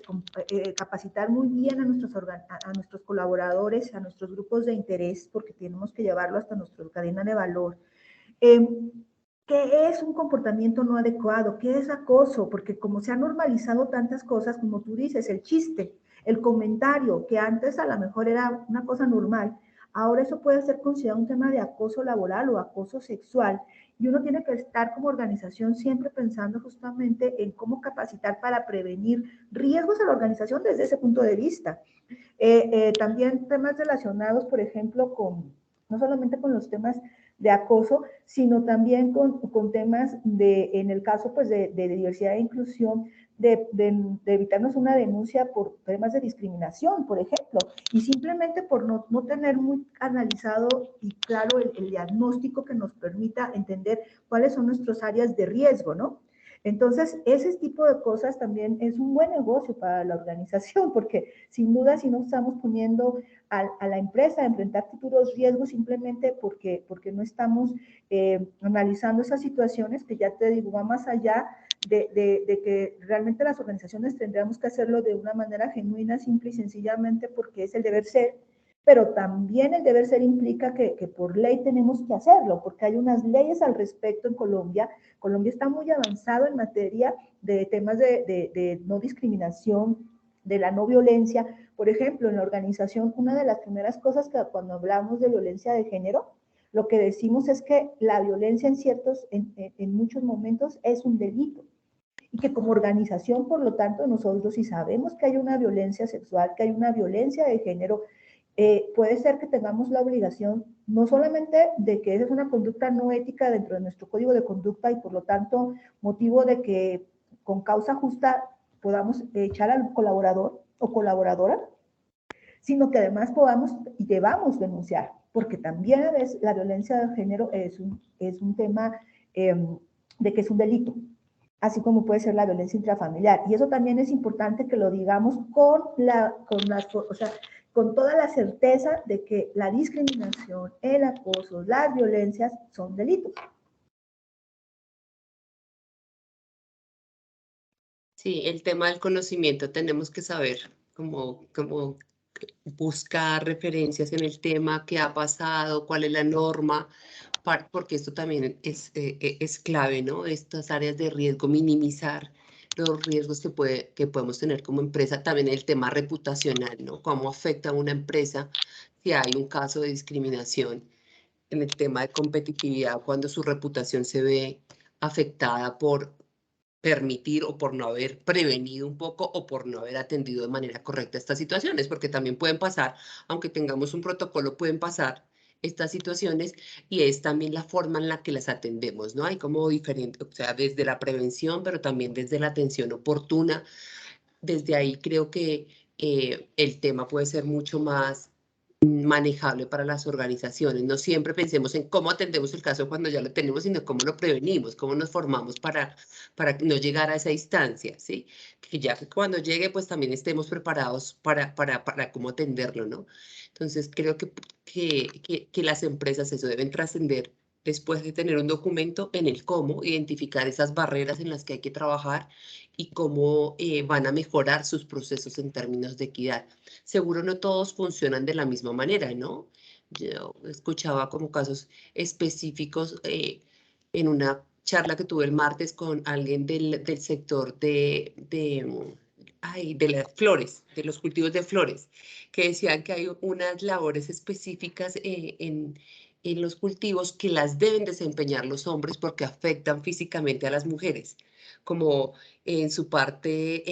capacitar muy bien a nuestros colaboradores, a nuestros grupos de interés, porque tenemos que llevarlo hasta nuestra cadena de valor. ¿Qué es un comportamiento no adecuado? ¿Qué es acoso? Porque como se han normalizado tantas cosas, como tú dices, el chiste, el comentario, que antes a lo mejor era una cosa normal, ahora eso puede ser considerado un tema de acoso laboral o acoso sexual, y uno tiene que estar como organización siempre pensando justamente en cómo capacitar para prevenir riesgos a la organización desde ese punto de vista. También temas relacionados, por ejemplo, no solamente con los temas de acoso, sino también con temas en el caso pues de diversidad e inclusión, de evitarnos una denuncia por temas de discriminación, por ejemplo, y simplemente por no tener muy analizado y claro el diagnóstico que nos permita entender cuáles son nuestras áreas de riesgo, ¿no? Entonces, ese tipo de cosas también es un buen negocio para la organización, porque sin duda si no estamos poniendo a la empresa a enfrentar futuros riesgos simplemente porque no estamos analizando esas situaciones, que ya te digo, va más allá de que realmente las organizaciones tendríamos que hacerlo de una manera genuina, simple y sencillamente porque es el deber ser, pero también el deber ser implica que por ley tenemos que hacerlo, porque hay unas leyes al respecto en Colombia. Colombia está muy avanzado en materia de temas de no discriminación, de la no violencia. Por ejemplo, en la organización, una de las primeras cosas que cuando hablamos de violencia de género, lo que decimos es que la violencia en muchos momentos es un delito, y que como organización, por lo tanto, nosotros si sabemos que hay una violencia sexual, que hay una violencia de género, puede ser que tengamos la obligación no solamente de que esa es una conducta no ética dentro de nuestro código de conducta y por lo tanto motivo de que con causa justa podamos echar al colaborador o colaboradora, sino que además podamos y debamos denunciar, porque también la violencia de género es un tema de que es un delito, así como puede ser la violencia intrafamiliar. Y eso también es importante que lo digamos o sea, con toda la certeza de que la discriminación, el acoso, las violencias son delitos. Sí, el tema del conocimiento tenemos que saber cómo buscar referencias en el tema, qué ha pasado, cuál es la norma, porque esto también es clave, ¿no? Estas áreas de riesgo, minimizar los riesgos que podemos tener como empresa, también el tema reputacional, ¿no? Cómo afecta a una empresa si hay un caso de discriminación en el tema de competitividad, cuando su reputación se ve afectada por permitir o por no haber prevenido un poco o por no haber atendido de manera correcta estas situaciones, porque también pueden pasar, aunque tengamos un protocolo, pueden pasar estas situaciones y es también la forma en la que las atendemos, ¿no? Hay como diferente, o sea, desde la prevención, pero también desde la atención oportuna. Desde ahí creo que el tema puede ser mucho más manejable para las organizaciones. No siempre pensemos en cómo atendemos el caso cuando ya lo tenemos, sino cómo lo prevenimos, cómo nos formamos para no llegar a esa instancia, ¿sí? Que ya que cuando llegue, pues también estemos preparados para cómo atenderlo, ¿no? Entonces, creo que las empresas eso deben trascender después de tener un documento en el cómo, identificar esas barreras en las que hay que trabajar y cómo van a mejorar sus procesos en términos de equidad. Seguro no todos funcionan de la misma manera, ¿no? Yo escuchaba como casos específicos en una charla que tuve el martes con alguien del sector de las flores, de los cultivos de flores, que decían que hay unas labores específicas en los cultivos que las deben desempeñar los hombres porque afectan físicamente a las mujeres, como en su parte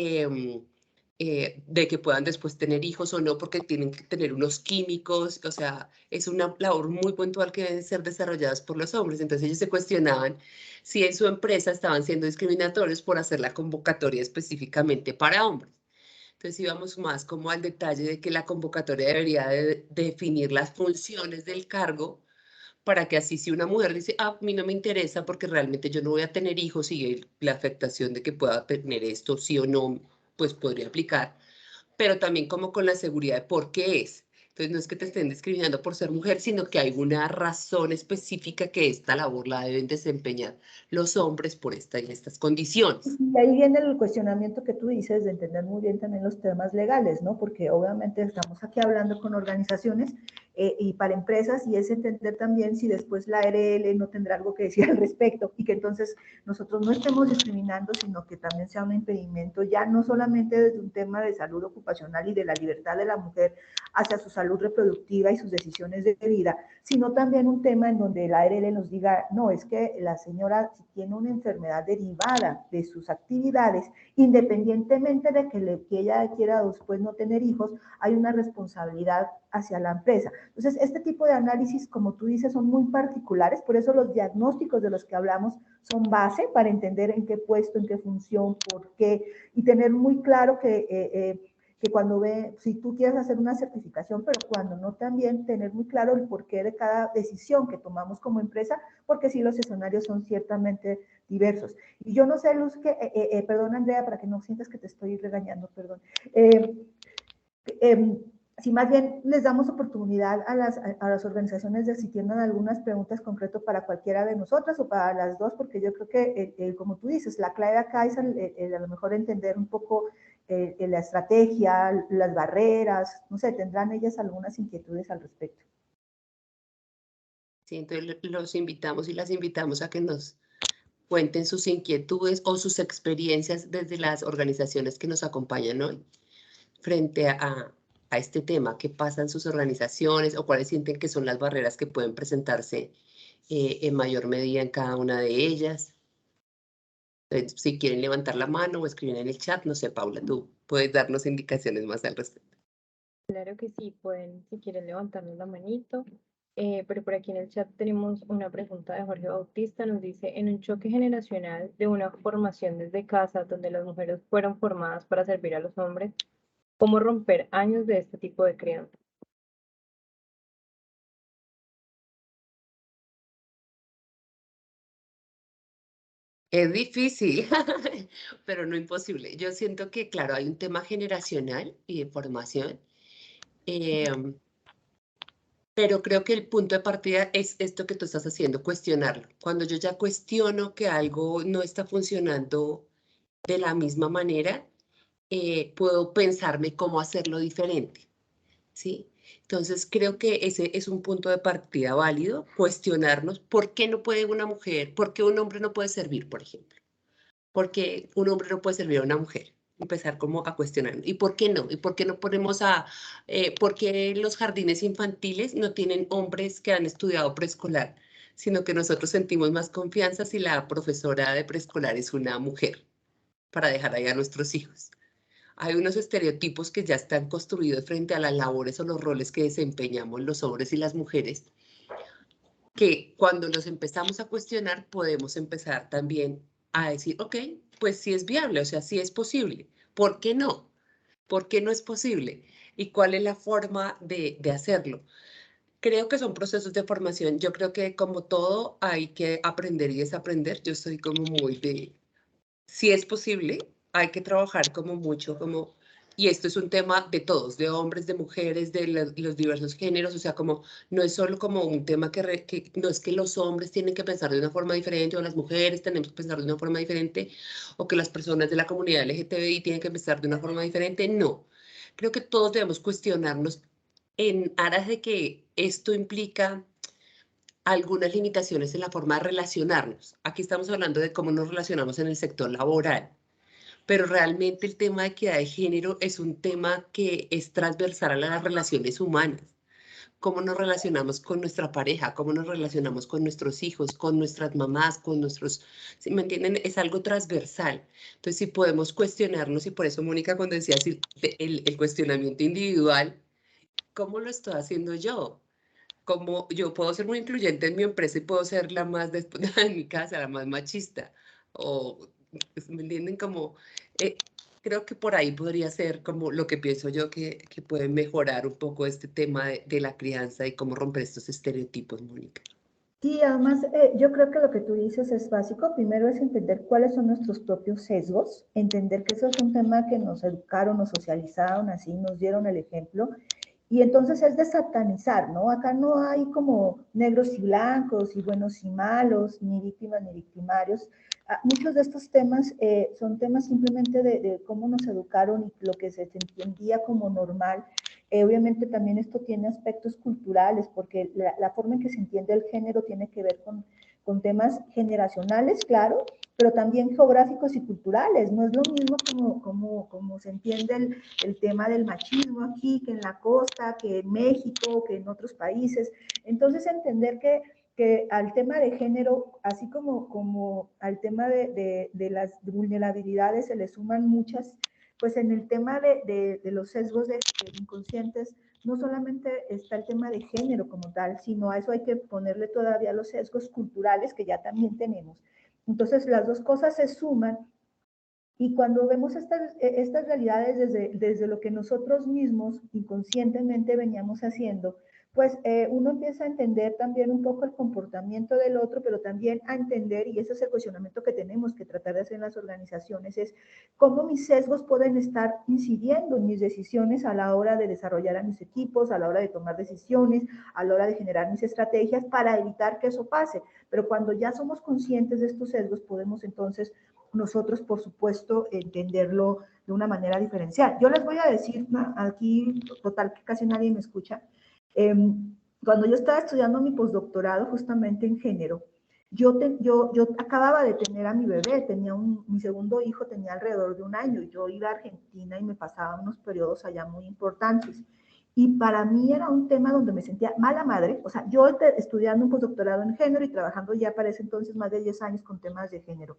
de que puedan después tener hijos o no, porque tienen que tener unos químicos, o sea, es una labor muy puntual que deben ser desarrolladas por los hombres. Entonces ellos se cuestionaban si en su empresa estaban siendo discriminatorios por hacer la convocatoria específicamente para hombres. Entonces íbamos más como al detalle de que la convocatoria debería de definir las funciones del cargo para que así si una mujer dice, ah, a mí no me interesa porque realmente yo no voy a tener hijos y la afectación de que pueda tener esto sí o no, pues podría aplicar, pero también como con la seguridad de por qué es. Entonces no es que te estén discriminando por ser mujer, sino que hay una razón específica que esta labor la deben desempeñar los hombres por esta y estas condiciones. Y ahí viene el cuestionamiento que tú dices de entender muy bien también los temas legales, ¿no? Porque obviamente estamos aquí hablando con organizaciones y para empresas y es entender también si después la ARL no tendrá algo que decir al respecto y que entonces nosotros no estemos discriminando, sino que también sea un impedimento ya no solamente desde un tema de salud ocupacional y de la libertad de la mujer hacia su salud reproductiva y sus decisiones de vida, sino también un tema en donde la ARL nos diga, no, es que la señora si tiene una enfermedad derivada de sus actividades, independientemente de que ella quiera después no tener hijos, hay una responsabilidad hacia la empresa. Entonces, este tipo de análisis, como tú dices, son muy particulares, por eso los diagnósticos de los que hablamos son base para entender en qué puesto, en qué función, por qué, y tener muy claro que cuando si tú quieres hacer una certificación, pero cuando no también tener muy claro el porqué de cada decisión que tomamos como empresa, porque sí los escenarios son ciertamente diversos. Y yo no sé, Luz, perdón Andrea, para que no sientas que te estoy regañando, perdón. Si más bien les damos oportunidad a las organizaciones de si tienen algunas preguntas concretas para cualquiera de nosotras o para las dos, porque yo creo que, como tú dices, la clave acá es a lo mejor entender un poco la estrategia, las barreras, no sé, tendrán ellas algunas inquietudes al respecto. Sí, entonces los invitamos y las invitamos a que nos cuenten sus inquietudes o sus experiencias desde las organizaciones que nos acompañan hoy frente a este tema, qué pasa en sus organizaciones o cuáles sienten que son las barreras que pueden presentarse en mayor medida en cada una de ellas. Entonces, si quieren levantar la mano o escribir en el chat, no sé, Paula, tú puedes darnos indicaciones más al respecto. Claro que sí, pueden, si quieren levantarnos la manito. Pero por aquí en el chat tenemos una pregunta de Jorge Bautista. Nos dice, en un choque generacional de una formación desde casa donde las mujeres fueron formadas para servir a los hombres, ¿cómo romper años de este tipo de crianza? Es difícil, pero no imposible. Yo siento que, claro, hay un tema generacional y de formación, pero creo que el punto de partida es esto que tú estás haciendo, cuestionarlo. Cuando yo ya cuestiono que algo no está funcionando de la misma manera, puedo pensarme cómo hacerlo diferente, ¿sí? Entonces, creo que ese es un punto de partida válido, cuestionarnos por qué no puede una mujer, por qué un hombre no puede servir, por ejemplo. ¿Por qué un hombre no puede servir a una mujer? Empezar como a cuestionar. ¿Y por qué no? ¿Y por qué no ponemos por qué los jardines infantiles no tienen hombres que han estudiado preescolar, sino que nosotros sentimos más confianza si la profesora de preescolar es una mujer para dejar ahí a nuestros hijos? Hay unos estereotipos que ya están construidos frente a las labores o los roles que desempeñamos los hombres y las mujeres, que cuando los empezamos a cuestionar podemos empezar también a decir, ok, pues sí es viable, o sea, sí es posible. ¿Por qué no? ¿Por qué no es posible? ¿Y cuál es la forma de hacerlo? Creo que son procesos de formación. Yo creo que como todo hay que aprender y desaprender. Yo soy como muy de, si es posible, hay que trabajar como mucho, como, y esto es un tema de todos, de hombres, de mujeres, de los diversos géneros, o sea, como, no es solo como un tema que no es que los hombres tienen que pensar de una forma diferente o las mujeres tenemos que pensar de una forma diferente o que las personas de la comunidad LGTBI tienen que pensar de una forma diferente, no. Creo que todos debemos cuestionarnos en aras de que esto implica algunas limitaciones en la forma de relacionarnos. Aquí estamos hablando de cómo nos relacionamos en el sector laboral, pero realmente el tema de equidad de género es un tema que es transversal a las relaciones humanas. Cómo nos relacionamos con nuestra pareja, cómo nos relacionamos con nuestros hijos, con nuestras mamás, con nuestros, ¿sí me entienden? Es algo transversal. Entonces, si podemos cuestionarnos, y por eso, Mónica, cuando decías el cuestionamiento individual, ¿cómo lo estoy haciendo yo? Como yo puedo ser muy incluyente en mi empresa y puedo ser la más despótica en mi casa, la más machista. O, ¿me entienden? Como, eh, creo que por ahí podría ser como lo que pienso yo que puede mejorar un poco este tema de la crianza y cómo romper estos estereotipos, Mónica. Sí, además, yo creo que lo que tú dices es básico. Primero es entender cuáles son nuestros propios sesgos, entender que eso es un tema que nos educaron, nos socializaron, así nos dieron el ejemplo. Y entonces es de satanizar, ¿no? Acá no hay como negros y blancos, y buenos y malos, ni víctimas ni victimarios. Muchos de estos temas son temas simplemente de cómo nos educaron y lo que se entendía como normal. Obviamente también esto tiene aspectos culturales, porque la forma en que se entiende el género tiene que ver con temas generacionales, claro, pero también geográficos y culturales. No es lo mismo como se entiende el tema del machismo aquí, que en la costa, que en México, que en otros países. Entonces, entender que al tema de género, así como al tema de las vulnerabilidades, se le suman muchas, pues en el tema de los sesgos de inconscientes, no solamente está el tema de género como tal, sino a eso hay que ponerle todavía los sesgos culturales que ya también tenemos. Entonces, las dos cosas se suman y cuando vemos estas realidades desde lo que nosotros mismos inconscientemente veníamos haciendo, pues uno empieza a entender también un poco el comportamiento del otro, pero también a entender, y ese es el cuestionamiento que tenemos que tratar de hacer en las organizaciones, es cómo mis sesgos pueden estar incidiendo en mis decisiones a la hora de desarrollar a mis equipos, a la hora de tomar decisiones, a la hora de generar mis estrategias para evitar que eso pase. Pero cuando ya somos conscientes de estos sesgos, podemos entonces nosotros, por supuesto, entenderlo de una manera diferencial. Yo les voy a decir, aquí, total, que casi nadie me escucha, cuando yo estaba estudiando mi postdoctorado justamente en género, yo acababa de tener a mi bebé, mi segundo hijo tenía alrededor de 1 año, y yo iba a Argentina y me pasaba unos periodos allá muy importantes. Y para mí era un tema donde me sentía mala madre, o sea, yo estudiando un postdoctorado en género y trabajando ya para ese entonces más de 10 años con temas de género.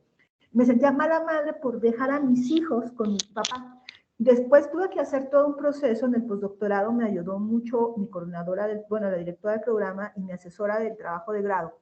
Me sentía mala madre por dejar a mis hijos con mi papá. Después tuve que hacer todo un proceso en el postdoctorado, me ayudó mucho mi coordinadora, la directora del programa y mi asesora del trabajo de grado,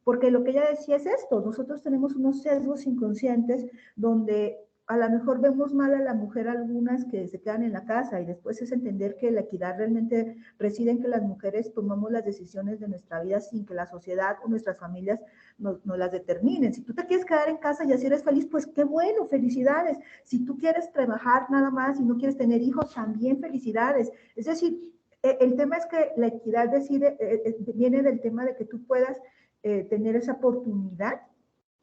porque lo que ella decía es esto: nosotros tenemos unos sesgos inconscientes donde a lo mejor vemos mal a la mujer algunas que se quedan en la casa, y después es entender que la equidad realmente reside en que las mujeres tomamos las decisiones de nuestra vida sin que la sociedad o nuestras familias nos las determinen. Si tú te quieres quedar en casa y así eres feliz, pues qué bueno, felicidades. Si tú quieres trabajar nada más y no quieres tener hijos, también felicidades. Es decir, el tema es que la equidad viene del tema de que tú puedas tener esa oportunidad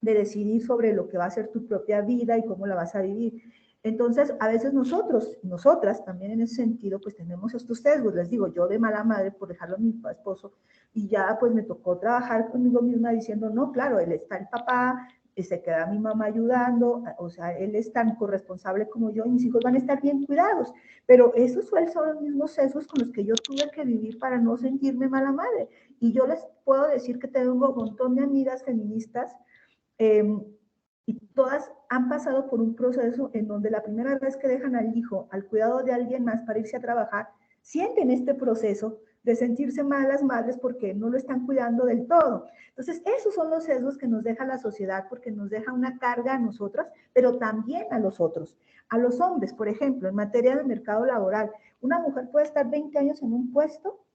de decidir sobre lo que va a ser tu propia vida y cómo la vas a vivir. Entonces, a veces nosotros, nosotras también en ese sentido, pues tenemos estos sesgos. Les digo, yo de mala madre por dejarlo a mi esposo, y ya pues me tocó trabajar conmigo misma diciendo, no, claro, él está el papá, se queda mi mamá ayudando, o sea, él es tan corresponsable como yo y mis hijos van a estar bien cuidados. Pero esos son los mismos sesgos con los que yo tuve que vivir para no sentirme mala madre. Y yo les puedo decir que tengo un montón de amigas feministas y todas han pasado por un proceso en donde la primera vez que dejan al hijo al cuidado de alguien más para irse a trabajar, sienten este proceso de sentirse malas madres porque no lo están cuidando del todo. Entonces, esos son los sesgos que nos deja la sociedad porque nos deja una carga a nosotras, pero también a los otros. A los hombres, por ejemplo, en materia de mercado laboral, una mujer puede estar 20 años en un puesto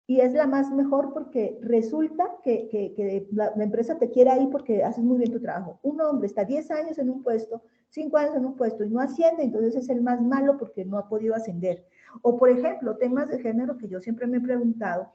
y es la más mejor porque resulta que la empresa te quiere ahí porque haces muy bien tu trabajo. Un hombre está 10 años en un puesto, 5 años en un puesto y no asciende, entonces es el más malo porque no ha podido ascender. O, por ejemplo, temas de género que yo siempre me he preguntado,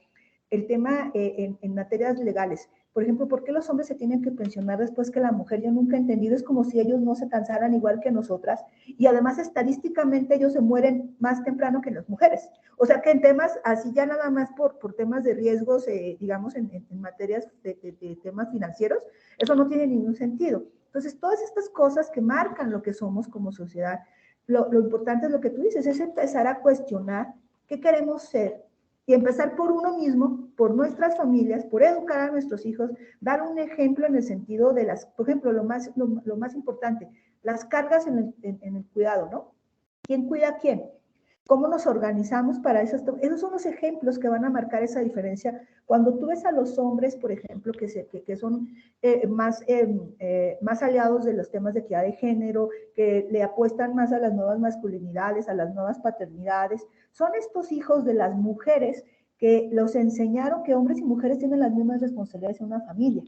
el tema en materias legales. Por ejemplo, ¿por qué los hombres se tienen que pensionar después que la mujer? Yo nunca he entendido, es como si ellos no se cansaran igual que nosotras, y además estadísticamente ellos se mueren más temprano que las mujeres. O sea que en temas, así ya nada más por temas de riesgos, digamos, en materias de temas financieros, eso no tiene ningún sentido. Entonces, todas estas cosas que marcan lo que somos como sociedad, lo importante es lo que tú dices, es empezar a cuestionar qué queremos ser, y empezar por uno mismo, por nuestras familias, por educar a nuestros hijos, dar un ejemplo en el sentido de las, por ejemplo, lo más importante, las cargas en el cuidado, ¿no? ¿Quién cuida a quién? ¿Cómo nos organizamos para eso? Esos son los ejemplos que van a marcar esa diferencia. Cuando tú ves a los hombres, por ejemplo, que son más aliados de los temas de equidad de género, que le apuestan más a las nuevas masculinidades, a las nuevas paternidades, son estos hijos de las mujeres que los enseñaron que hombres y mujeres tienen las mismas responsabilidades en una familia.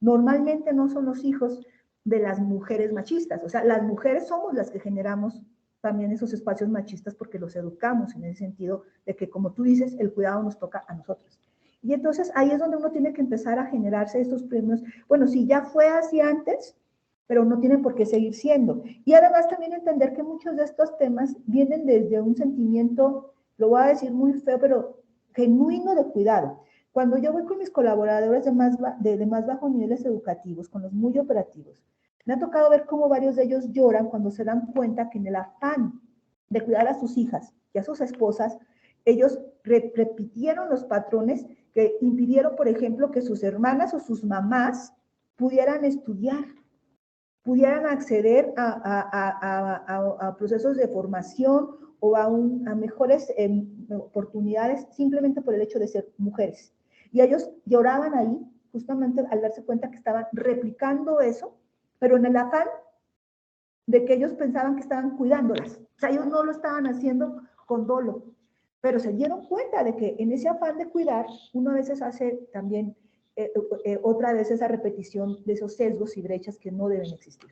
Normalmente no son los hijos de las mujeres machistas, o sea, las mujeres somos las que generamos también esos espacios machistas porque los educamos en el sentido de que, como tú dices, el cuidado nos toca a nosotros. Y entonces ahí es donde uno tiene que empezar a generarse estos premios. Bueno, sí, ya fue así antes, pero no tiene por qué seguir siendo. Y además también entender que muchos de estos temas vienen desde un sentimiento, lo voy a decir muy feo, pero genuino de cuidado. Cuando yo voy con mis colaboradores de más bajos niveles educativos, con los muy operativos, me ha tocado ver cómo varios de ellos lloran cuando se dan cuenta que en el afán de cuidar a sus hijas y a sus esposas, ellos repitieron los patrones que impidieron, por ejemplo, que sus hermanas o sus mamás pudieran estudiar, pudieran acceder a procesos de formación o a mejores oportunidades simplemente por el hecho de ser mujeres. Y ellos lloraban ahí justamente al darse cuenta que estaban replicando eso, pero en el afán de que ellos pensaban que estaban cuidándolas. O sea, ellos no lo estaban haciendo con dolo, pero se dieron cuenta de que en ese afán de cuidar, uno a veces hace también otra vez esa repetición de esos sesgos y brechas que no deben existir.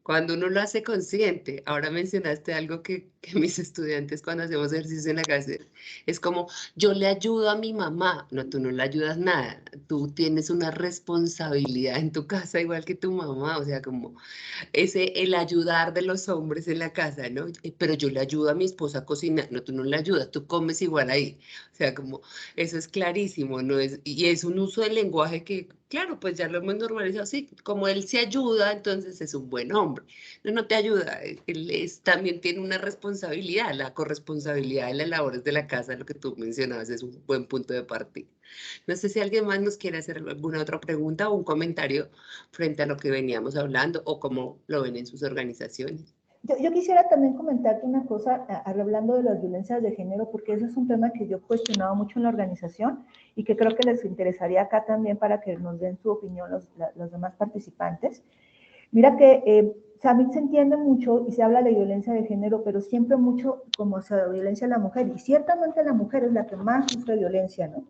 Cuando uno lo hace consciente, ahora mencionaste algo que mis estudiantes cuando hacemos ejercicio en la casa, es como, yo le ayudo a mi mamá. No, tú no le ayudas nada, tú tienes una responsabilidad en tu casa igual que tu mamá, o sea, como el ayudar de los hombres en la casa, ¿no? Pero yo le ayudo a mi esposa a cocinar, no, tú no le ayudas, tú comes igual ahí, o sea, como, eso es clarísimo, ¿no? Y es un uso del lenguaje que, claro, pues ya lo hemos normalizado, sí, como él se ayuda, entonces es un buen hombre. No te ayuda, él también tiene una responsabilidad, la corresponsabilidad de las labores de la casa, lo que tú mencionabas, es un buen punto de partida. No sé si alguien más nos quiere hacer alguna otra pregunta o un comentario frente a lo que veníamos hablando o cómo lo ven en sus organizaciones. Yo quisiera también comentarte una cosa, hablando de las violencias de género, porque ese es un tema que yo he cuestionado mucho en la organización y que creo que les interesaría acá también para que nos den su opinión los demás participantes. Mira que también se entiende mucho y se habla de violencia de género, pero siempre mucho como se violencia a la mujer, y ciertamente la mujer es la que más sufre violencia, ¿no?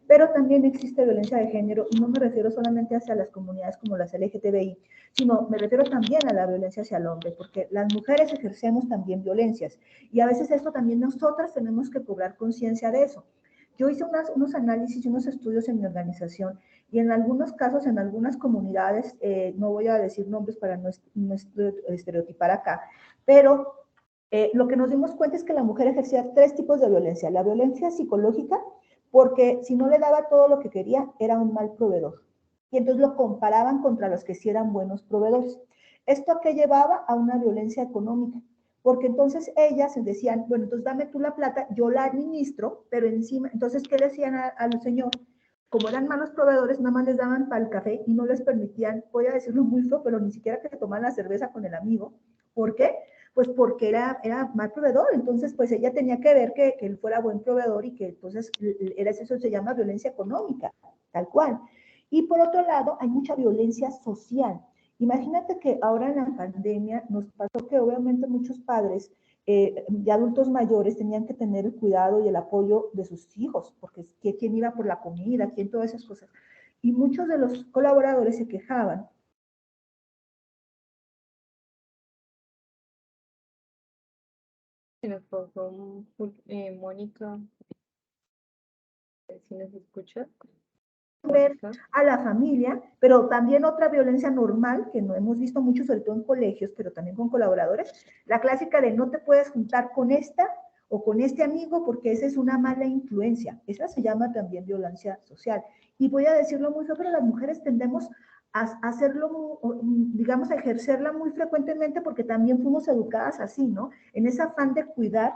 Pero también existe violencia de género, y no me refiero solamente hacia las comunidades como las LGTBI, sino me refiero también a la violencia hacia el hombre, porque las mujeres ejercemos también violencias, y a veces esto también nosotras tenemos que cobrar conciencia de eso. Yo hice unos análisis y unos estudios en mi organización Y en algunos casos, en algunas comunidades, no voy a decir nombres para no estereotipar acá, pero lo que nos dimos cuenta es que la mujer ejercía 3 tipos de violencia. La violencia psicológica, porque si no le daba todo lo que quería, era un mal proveedor. Y entonces lo comparaban contra los que sí eran buenos proveedores. ¿Esto a qué llevaba? A una violencia económica. Porque entonces ellas decían, bueno, entonces dame tú la plata, yo la administro, pero encima, entonces, ¿qué decían al señor? Como eran malos proveedores, nada más les daban para el café y no les permitían, voy a decirlo muy feo, pero ni siquiera que tomaran la cerveza con el amigo. ¿Por qué? Pues porque era mal proveedor, entonces pues ella tenía que ver que él fuera buen proveedor y que entonces eso se llama violencia económica, tal cual. Y por otro lado, hay mucha violencia social. Imagínate que ahora en la pandemia nos pasó que obviamente muchos padres de adultos mayores tenían que tener el cuidado y el apoyo de sus hijos, porque quién iba por la comida, quién todas esas cosas. Y muchos de los colaboradores se quejaban. Se nos pasó Mónica, si nos escuchas. Ver a la familia, pero también otra violencia normal que no hemos visto mucho, sobre todo en colegios, pero también con colaboradores, la clásica de no te puedes juntar con esta o con este amigo porque esa es una mala influencia. Esa se llama también violencia social. Y voy a decirlo muy feo, pero las mujeres tendemos a hacerlo, digamos, a ejercerla muy frecuentemente porque también fuimos educadas así, ¿no? En ese afán de cuidar,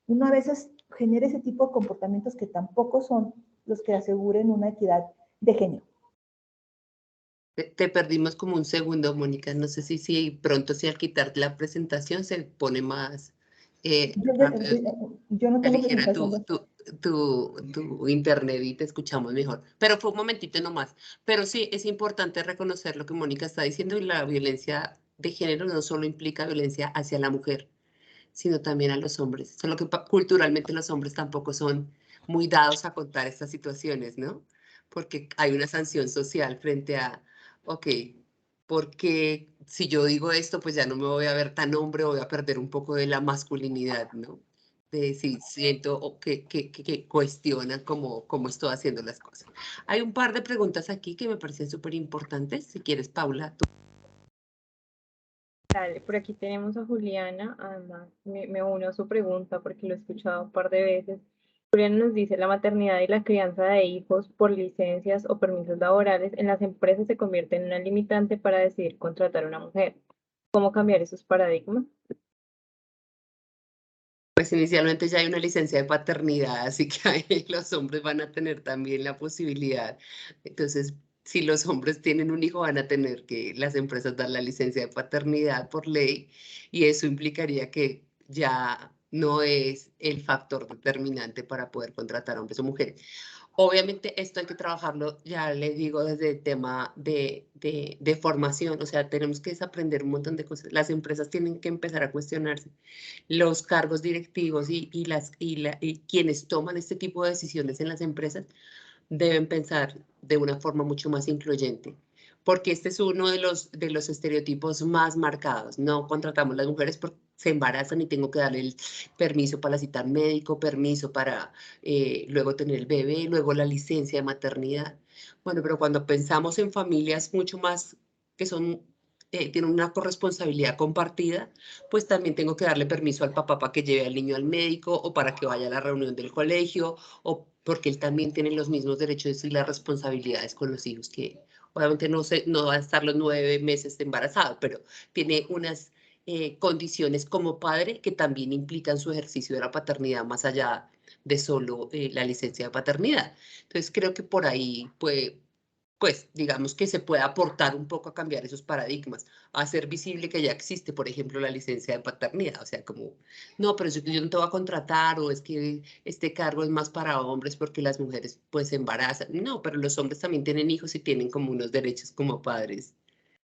uno a veces genera ese tipo de comportamientos que tampoco son los que aseguren una equidad de género. Te perdimos como un segundo, Mónica. No sé si pronto, si al quitar la presentación se pone más rápido, Yo no se tengo aligera presentación de... tu internet y te escuchamos mejor. Pero fue un momentito nomás. Pero sí, es importante reconocer lo que Mónica está diciendo, y la violencia de género no solo implica violencia hacia la mujer, sino también a los hombres. Solo que culturalmente los hombres tampoco son muy dados a contar estas situaciones, ¿no? Porque hay una sanción social frente a, ok, porque si yo digo esto, pues ya no me voy a ver tan hombre, voy a perder un poco de la masculinidad, ¿no? De si siento o que cuestionan cómo estoy haciendo las cosas. Hay un par de preguntas aquí que me parecen súper importantes. Si quieres, Paula, tú. Dale, por aquí tenemos a Juliana, además me uno a su pregunta porque lo he escuchado un par de veces. Juliana nos dice, la maternidad y la crianza de hijos por licencias o permisos laborales en las empresas se convierte en una limitante para decidir contratar a una mujer. ¿Cómo cambiar esos paradigmas? Pues inicialmente ya hay una licencia de paternidad, así que ahí los hombres van a tener también la posibilidad. Entonces, si los hombres tienen un hijo, van a tener que las empresas dar la licencia de paternidad por ley, y eso implicaría que ya no es el factor determinante para poder contratar a hombres o mujeres. Obviamente esto hay que trabajarlo, ya les digo, desde el tema de formación, o sea, tenemos que desaprender un montón de cosas. Las empresas tienen que empezar a cuestionarse los cargos directivos y quienes toman este tipo de decisiones en las empresas deben pensar de una forma mucho más incluyente, porque este es uno de los estereotipos más marcados. No contratamos a las mujeres porque se embarazan y tengo que darle el permiso para citar médico, permiso para luego tener el bebé, luego la licencia de maternidad. Bueno, pero cuando pensamos en familias mucho más que son tienen una corresponsabilidad compartida, pues también tengo que darle permiso al papá para que lleve al niño al médico o para que vaya a la reunión del colegio, o porque él también tiene los mismos derechos y las responsabilidades con los hijos, que obviamente no va a estar los 9 meses embarazado, pero tiene unas condiciones como padre que también implican su ejercicio de la paternidad más allá de solo la licencia de paternidad. Entonces creo que por ahí pues digamos que se puede aportar un poco a cambiar esos paradigmas, a hacer visible que ya existe, por ejemplo, la licencia de paternidad, o sea, como, no, pero yo no te voy a contratar, o es que este cargo es más para hombres porque las mujeres pues se embarazan. No, pero los hombres también tienen hijos y tienen como unos derechos como padres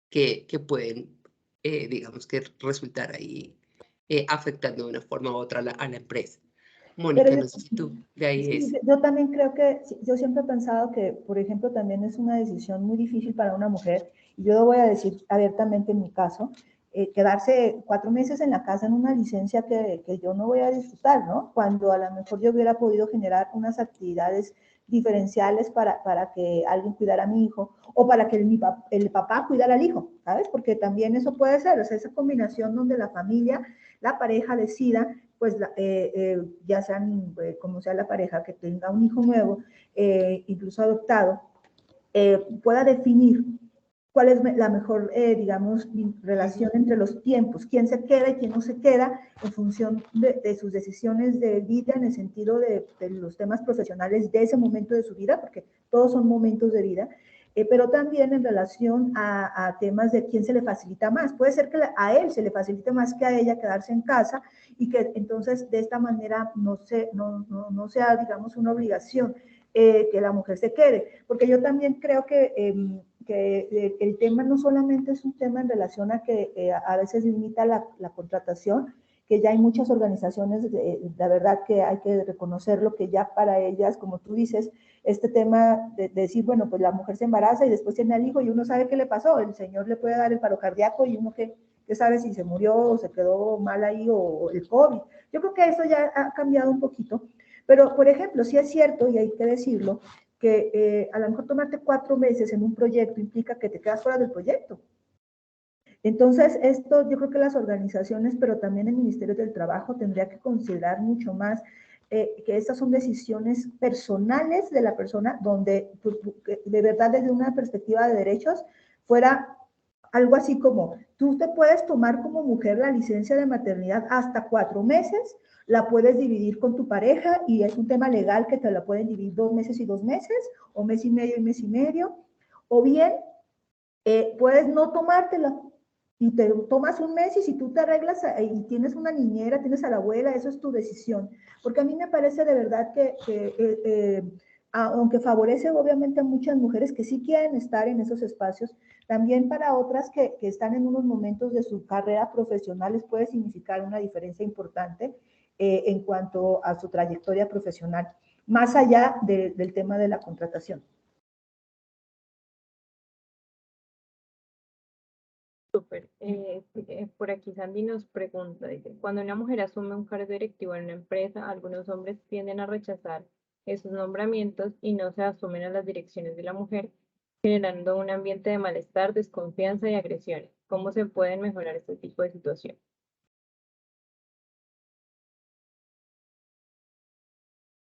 que pueden, digamos que resultar ahí afectando de una forma u otra a la empresa. Pero Mónica, no sé si tú de ahí sí, es. yo también creo que, yo siempre he pensado que, por ejemplo, también es una decisión muy difícil para una mujer, y yo lo voy a decir abiertamente en mi caso, quedarse 4 meses en la casa en una licencia que yo no voy a disfrutar, ¿no? Cuando a lo mejor yo hubiera podido generar unas actividades diferenciales para que alguien cuidara a mi hijo o para que el papá cuidara al hijo, ¿sabes? Porque también eso puede ser, o sea, esa combinación donde la familia, la pareja decida, pues ya sean como sea la pareja que tenga un hijo nuevo, incluso adoptado, pueda definir cuál es la mejor, digamos, relación entre los tiempos, quién se queda y quién no se queda en función de sus decisiones de vida en el sentido de los temas profesionales de ese momento de su vida, porque todos son momentos de vida, pero también en relación a temas de quién se le facilita más. Puede ser que a él se le facilite más que a ella quedarse en casa y que entonces de esta manera no sea, digamos, una obligación que la mujer se quede, porque yo también creo que el tema no solamente es un tema en relación a que a veces limita la contratación, que ya hay muchas organizaciones, la verdad que hay que reconocerlo, que ya para ellas, como tú dices, este tema de decir, bueno, pues la mujer se embaraza y después tiene al hijo y uno sabe qué le pasó, el señor le puede dar el paro cardíaco y uno que sabe si se murió o se quedó mal ahí o el COVID. Yo creo que eso ya ha cambiado un poquito, pero por ejemplo, sí es cierto, y hay que decirlo, que a lo mejor tomarte 4 meses en un proyecto implica que te quedas fuera del proyecto. Entonces, esto yo creo que las organizaciones, pero también el Ministerio del Trabajo tendría que considerar mucho más que estas son decisiones personales de la persona, donde de verdad desde una perspectiva de derechos fuera algo así como, tú te puedes tomar como mujer la licencia de maternidad hasta 4 meses, la puedes dividir con tu pareja y es un tema legal que te la pueden dividir 2 meses y 2 meses, o mes y medio y mes y medio, o bien puedes no tomártela y te tomas un mes y si tú te arreglas y tienes una niñera, tienes a la abuela, eso es tu decisión. Porque a mí me parece de verdad que aunque favorece obviamente a muchas mujeres que sí quieren estar en esos espacios, también para otras que están en unos momentos de su carrera profesional les puede significar una diferencia importante en cuanto a su trayectoria profesional, más allá del tema de la contratación. Súper. Por aquí Sandy nos pregunta, dice, cuando una mujer asume un cargo directivo en una empresa, algunos hombres tienden a rechazar esos nombramientos y no se asumen a las direcciones de la mujer, generando un ambiente de malestar, desconfianza y agresiones. ¿Cómo se pueden mejorar este tipo de situaciones?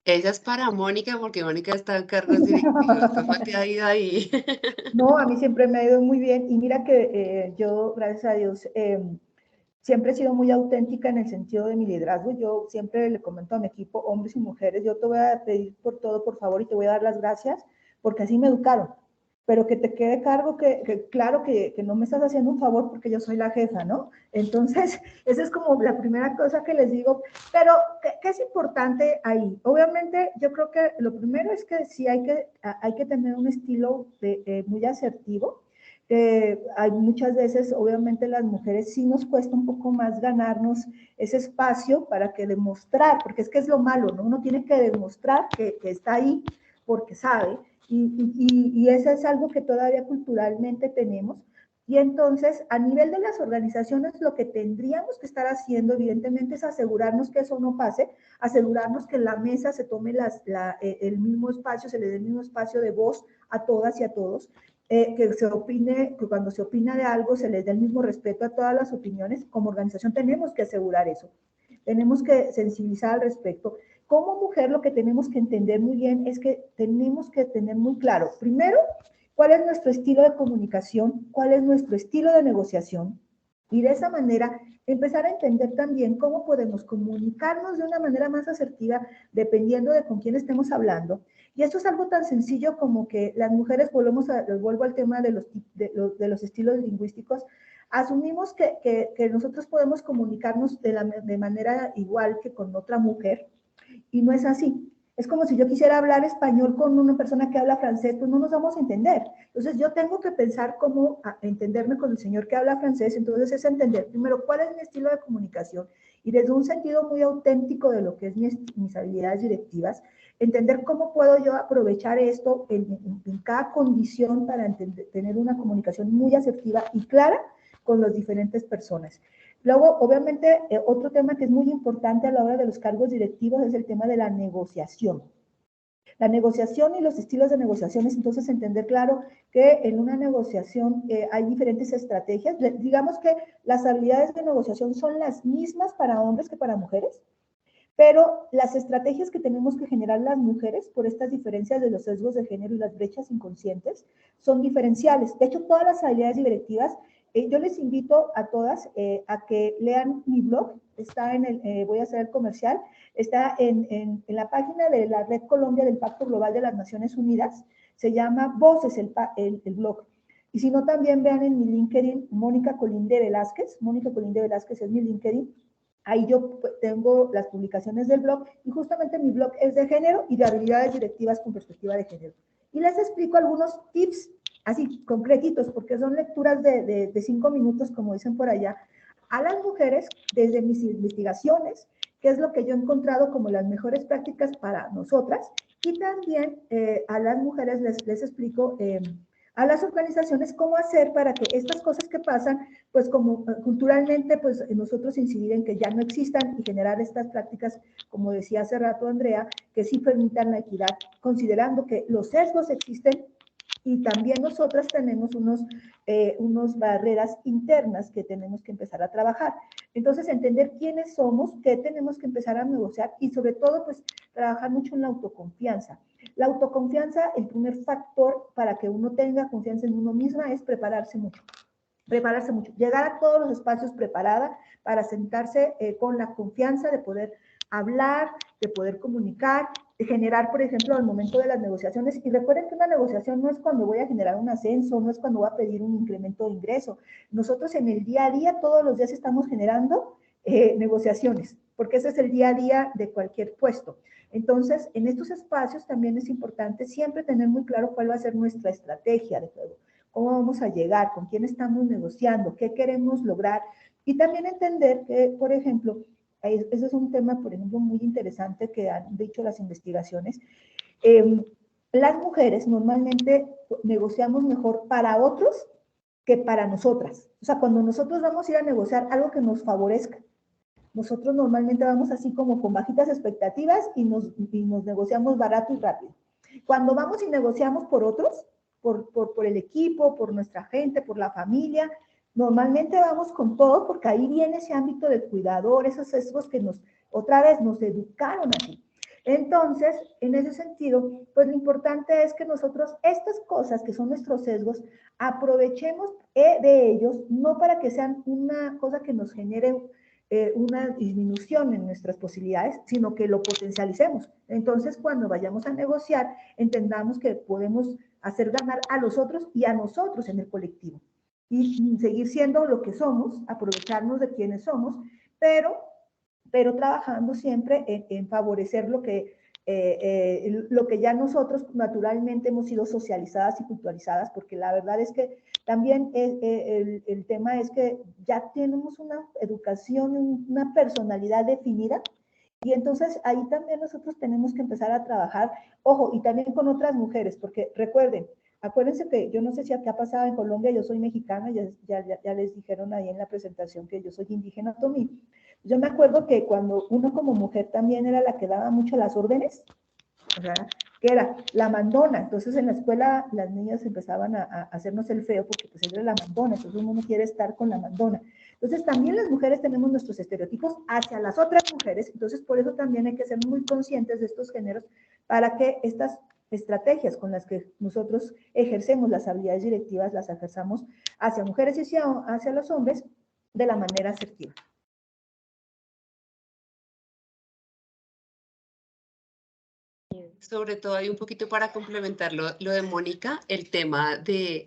Esa es para Mónica, porque Mónica está en cargos directivos. ¿Cómo te ha ido ahí? No, a mí siempre me ha ido muy bien y mira que yo, gracias a Dios, siempre he sido muy auténtica en el sentido de mi liderazgo. Yo siempre le comento a mi equipo, hombres y mujeres, yo te voy a pedir por todo, por favor, y te voy a dar las gracias, porque así me educaron. Pero que te quede cargo claro que no me estás haciendo un favor porque yo soy la jefa, ¿no? Entonces, esa es como la primera cosa que les digo. Pero, ¿qué es importante ahí? Obviamente, yo creo que lo primero es que sí hay que tener un estilo muy asertivo. Hay muchas veces, obviamente, las mujeres sí nos cuesta un poco más ganarnos ese espacio para que demostrar, porque es que es lo malo, ¿no? Uno tiene que demostrar que está ahí porque sabe, y eso es algo que todavía culturalmente tenemos. Y entonces, a nivel de las organizaciones, lo que tendríamos que estar haciendo, evidentemente, es asegurarnos que eso no pase, asegurarnos que en la mesa se tome el mismo espacio, se le dé el mismo espacio de voz a todas y a todos, que se opine, que cuando se opina de algo se les dé el mismo respeto a todas las opiniones. Como organización tenemos que asegurar eso, tenemos que sensibilizar al respecto. Como mujer lo que tenemos que entender muy bien es que tenemos que tener muy claro, primero, cuál es nuestro estilo de comunicación, cuál es nuestro estilo de negociación, y de esa manera empezar a entender también cómo podemos comunicarnos de una manera más asertiva dependiendo de con quién estemos hablando. Y esto es algo tan sencillo como que las mujeres, vuelvo al tema de los estilos lingüísticos, asumimos que nosotros podemos comunicarnos de manera igual que con otra mujer, y no es así. Es como si yo quisiera hablar español con una persona que habla francés, pues no nos vamos a entender. Entonces yo tengo que pensar cómo entenderme con el señor que habla francés, entonces es entender primero cuál es mi estilo de comunicación y desde un sentido muy auténtico de lo que es mis habilidades directivas, entender cómo puedo yo aprovechar esto en cada condición para tener una comunicación muy asertiva y clara con las diferentes personas. Luego, obviamente, otro tema que es muy importante a la hora de los cargos directivos es el tema de la negociación. La negociación y los estilos de negociaciones, entonces entender claro que en una negociación hay diferentes estrategias. Digamos que las habilidades de negociación son las mismas para hombres que para mujeres, pero las estrategias que tenemos que generar las mujeres por estas diferencias de los sesgos de género y las brechas inconscientes son diferenciales. De hecho, todas las habilidades directivas, yo les invito a todas a que lean mi blog, está en el, voy a hacer el comercial, está en la página de la Red Colombia del Pacto Global de las Naciones Unidas, se llama Voces el blog. Y si no, también vean en mi LinkedIn, Mónica Colinde Velázquez es mi LinkedIn. Ahí yo tengo las publicaciones del blog y justamente mi blog es de género y de habilidades directivas con perspectiva de género. Y les explico algunos tips así concretitos, porque son lecturas de 5 minutos, como dicen por allá, a las mujeres desde mis investigaciones, qué es lo que yo he encontrado como las mejores prácticas para nosotras, y también a las mujeres les explico a las organizaciones cómo hacer para que estas cosas que pasan, pues como culturalmente, pues nosotros incidir en que ya no existan y generar estas prácticas, como decía hace rato Andrea, que sí permitan la equidad, considerando que los sesgos existen y también nosotras tenemos unas barreras internas que tenemos que empezar a trabajar. Entonces, entender quiénes somos, qué tenemos que empezar a negociar y sobre todo, pues, trabajar mucho en la autoconfianza. La autoconfianza, el primer factor para que uno tenga confianza en uno misma es prepararse mucho. Prepararse mucho, llegar a todos los espacios preparada para sentarse con la confianza de poder hablar, de poder comunicar, de generar, por ejemplo, al momento de las negociaciones. Y recuerden que una negociación no es cuando voy a generar un ascenso, no es cuando voy a pedir un incremento de ingreso. Nosotros en el día a día, todos los días estamos generando negociaciones, porque ese es el día a día de cualquier puesto. Entonces, en estos espacios también es importante siempre tener muy claro cuál va a ser nuestra estrategia de juego. ¿Cómo vamos a llegar? ¿Con quién estamos negociando? ¿Qué queremos lograr? Y también entender que, por ejemplo, ese es un tema, por ejemplo, muy interesante que han dicho las investigaciones. Las mujeres normalmente negociamos mejor para otros que para nosotras. O sea, cuando nosotros vamos a ir a negociar algo que nos favorezca, nosotros normalmente vamos así como con bajitas expectativas y nos negociamos barato y rápido. Cuando vamos y negociamos por otros, por el equipo, por nuestra gente, por la familia, normalmente vamos con todo porque ahí viene ese ámbito del cuidador, esos sesgos que otra vez nos educaron así. Entonces, en ese sentido, pues lo importante es que nosotros estas cosas que son nuestros sesgos, aprovechemos de ellos, no para que sean una cosa que nos genere una disminución en nuestras posibilidades, sino que lo potencialicemos. Entonces, cuando vayamos a negociar, entendamos que podemos hacer ganar a los otros y a nosotros en el colectivo. Y seguir siendo lo que somos, aprovecharnos de quienes somos, pero trabajando siempre en favorecer lo que ya nosotros naturalmente hemos sido socializadas y culturalizadas, porque la verdad es que también el tema es que ya tenemos una educación, una personalidad definida, y entonces ahí también nosotros tenemos que empezar a trabajar, ojo, y también con otras mujeres, porque acuérdense que yo no sé si acá ha pasado en Colombia, yo soy mexicana, ya les dijeron ahí en la presentación que yo soy indígena otomí. Yo me acuerdo que cuando uno como mujer también era la que daba mucho las órdenes, ¿verdad? Que era la mandona. Entonces en la escuela las niñas empezaban a hacernos el feo porque pues era la mandona, entonces uno no quiere estar con la mandona. Entonces también las mujeres tenemos nuestros estereotipos hacia las otras mujeres, entonces por eso también hay que ser muy conscientes de estos géneros para que estas estrategias con las que nosotros ejercemos las habilidades directivas las ejerzamos hacia mujeres y hacia los hombres de la manera asertiva. Sobre todo hay un poquito para complementar lo de Mónica, el tema de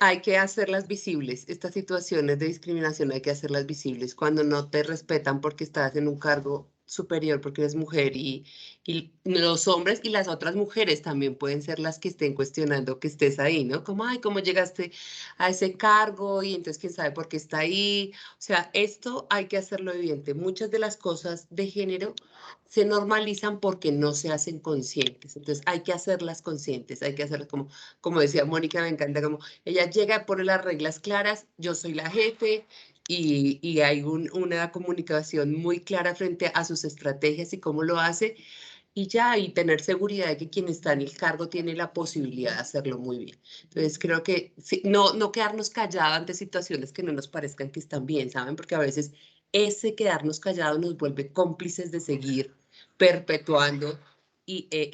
hay que hacerlas visibles. Estas situaciones de discriminación hay que hacerlas visibles. Cuando no te respetan porque estás en un cargo superior, porque eres mujer y los hombres y las otras mujeres también pueden ser las que estén cuestionando que estés ahí, ¿no? Como, ay, ¿cómo llegaste a ese cargo? Y entonces, ¿quién sabe por qué está ahí? O sea, esto hay que hacerlo evidente. Muchas de las cosas de género se normalizan porque no se hacen conscientes. Entonces, hay que hacerlas conscientes, hay que hacerlas como decía Mónica, me encanta, como ella llega, pone las reglas claras, yo soy la jefe, y hay una comunicación muy clara frente a sus estrategias y cómo lo hace. y ya, y tener seguridad de que quien está en el cargo tiene la posibilidad de hacerlo muy bien. Entonces, creo que sí, no quedarnos callados ante situaciones que no nos parezcan que están bien, ¿saben? Porque a veces ese quedarnos callados nos vuelve cómplices de seguir perpetuando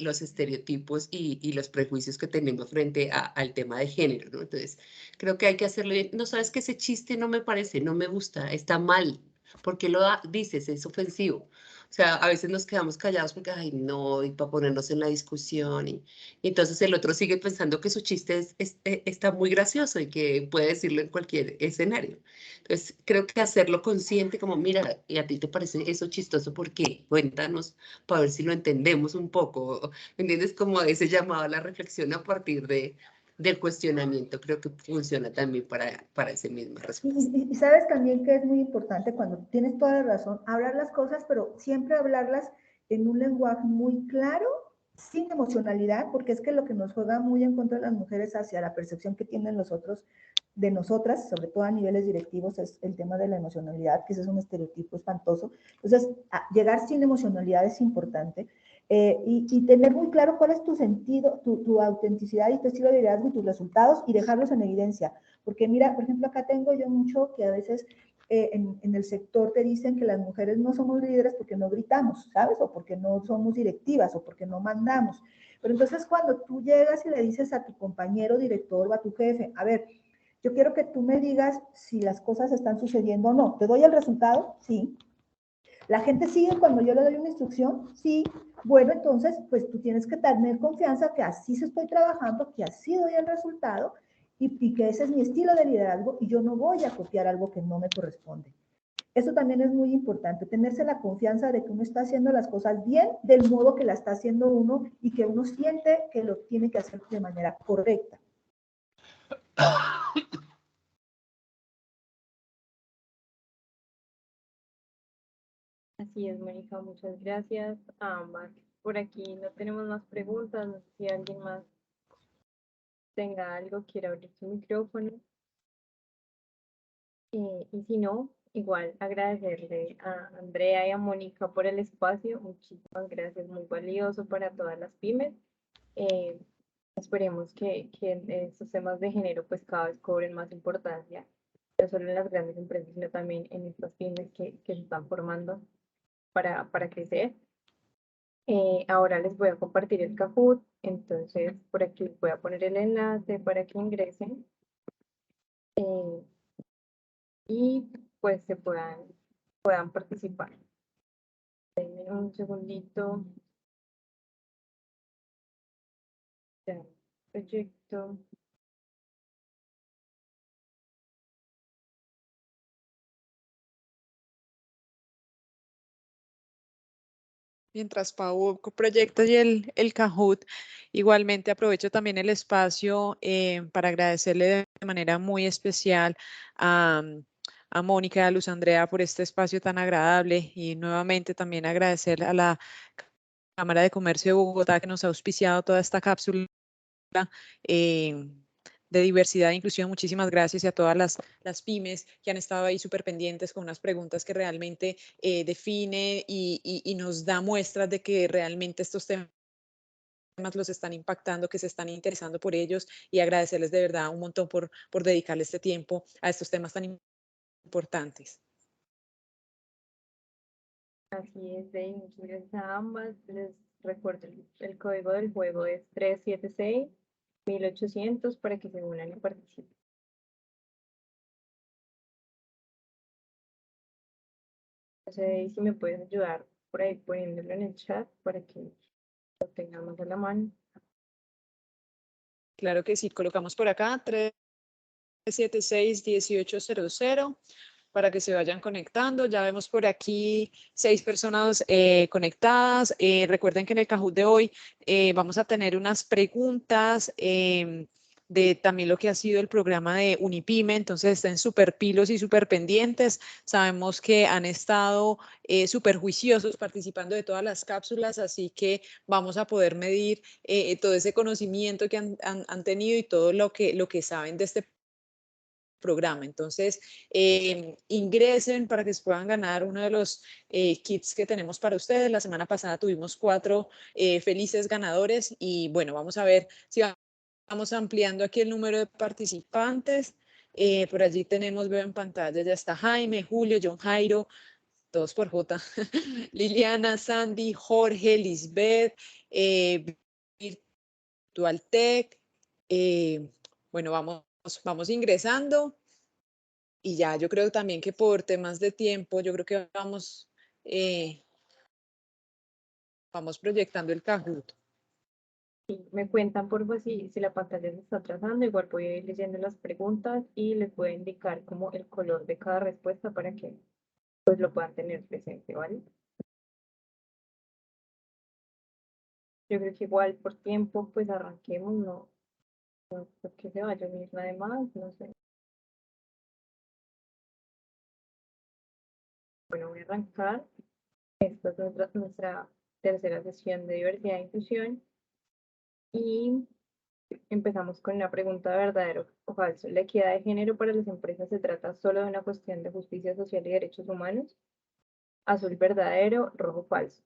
los estereotipos y los prejuicios que tenemos frente al tema de género, ¿no? Entonces, creo que hay que hacerlo bien. No, sabes que ese chiste no me parece, no me gusta, está mal. ¿Por qué lo dices? Es ofensivo. O sea, a veces nos quedamos callados porque, ay, no, y para ponernos en la discusión. Y entonces el otro sigue pensando que su chiste está muy gracioso y que puede decirlo en cualquier escenario. Entonces, creo que hacerlo consciente, como, mira, ¿y a ti te parece eso chistoso? ¿Por qué? Cuéntanos para ver si lo entendemos un poco. ¿Me entiendes? Como ese llamado a la reflexión a partir del cuestionamiento, creo que funciona también para esa misma respuesta. Y sabes también que es muy importante cuando tienes toda la razón, hablar las cosas, pero siempre hablarlas en un lenguaje muy claro, sin emocionalidad, porque es que lo que nos juega muy en contra de las mujeres hacia la percepción que tienen los otros de nosotras, sobre todo a niveles directivos, es el tema de la emocionalidad, que ese es un estereotipo espantoso. Entonces, llegar sin emocionalidad es importante. Y tener muy claro cuál es tu sentido, tu autenticidad y tu estilo de liderazgo y tus resultados y dejarlos en evidencia. Porque mira, por ejemplo, acá tengo yo mucho que a veces en el sector te dicen que las mujeres no somos líderes porque no gritamos, ¿sabes? O porque no somos directivas o porque no mandamos. Pero entonces cuando tú llegas y le dices a tu compañero director o a tu jefe, a ver, yo quiero que tú me digas si las cosas están sucediendo o no. ¿Te doy el resultado? Sí. ¿La gente sigue cuando yo le doy una instrucción? Sí. Bueno, entonces, pues tú tienes que tener confianza que así se estoy trabajando, que así doy el resultado y que ese es mi estilo de liderazgo y yo no voy a copiar algo que no me corresponde. Eso también es muy importante, tenerse la confianza de que uno está haciendo las cosas bien, del modo que la está haciendo uno y que uno siente que lo tiene que hacer de manera correcta. Así es, Mónica, muchas gracias a ambas. Por aquí no tenemos más preguntas, no sé si alguien más tenga algo, quiera abrir su micrófono. Y si no, igual agradecerle a Andrea y a Mónica por el espacio. Muchísimas gracias, muy valioso para todas las pymes. Eh, Esperemos que estos temas de género pues cada vez cobren más importancia, no solo en las grandes empresas, sino también en estas pymes que se están formando para crecer. Ahora les voy a compartir el Kahoot, entonces por aquí les voy a poner el enlace para que ingresen y pues puedan participar. Denme un segundito. Ya, proyecto. Mientras Pau proyecta y el Kahoot, igualmente aprovecho también el espacio para agradecerle de manera muy especial a Mónica y a Luz Andrea por este espacio tan agradable y nuevamente también agradecer a la Cámara de Comercio de Bogotá que nos ha auspiciado toda esta cápsula de diversidad e inclusión. Muchísimas gracias y a todas las pymes que han estado ahí súper pendientes con unas preguntas que realmente define y nos da muestras de que realmente estos temas los están impactando, que se están interesando por ellos y agradecerles de verdad un montón por dedicarle este tiempo a estos temas tan importantes. Así es, Dey, muchas gracias a ambas. Les recuerdo, el código del juego es 376-1800 para que se unan y participen. No sé, Dey, si me puedes ayudar por ahí poniéndolo en el chat para que lo tengamos a la mano. Claro que sí, colocamos por acá 376-1800 para que se vayan conectando. Ya vemos por aquí 6 personas conectadas. Recuerden que en el Kahoot de hoy vamos a tener unas preguntas de también lo que ha sido el programa de Unipyme, entonces estén súper pilos y súper pendientes. Sabemos que han estado súper juiciosos participando de todas las cápsulas, así que vamos a poder medir todo ese conocimiento que han tenido y todo lo que saben de este programa. Entonces, ingresen para que se puedan ganar uno de los kits que tenemos para ustedes. La semana pasada tuvimos 4 felices ganadores y bueno, vamos a ver si vamos ampliando aquí el número de participantes. Por allí tenemos, veo en pantalla, ya está Jaime, Julio, John Jairo, todos por J, Liliana, Sandy, Jorge, Lisbeth, Virtual Tech. Bueno, vamos ingresando y ya yo creo también que por temas de tiempo, yo creo que vamos proyectando el Kahoot. Sí, me cuentan por favor si la pantalla se está trazando, igual voy a ir leyendo las preguntas y les voy a indicar como el color de cada respuesta para que pues lo puedan tener presente, ¿vale? Yo creo que igual por tiempo pues arranquemos, no creo que se vaya a unir nada más, no sé. Bueno, voy a arrancar. Esta es nuestra tercera sesión de diversidad e inclusión y empezamos con una pregunta de verdadero o falso. ¿La equidad de género para las empresas se trata solo de una cuestión de justicia social y derechos humanos? Azul verdadero, rojo falso.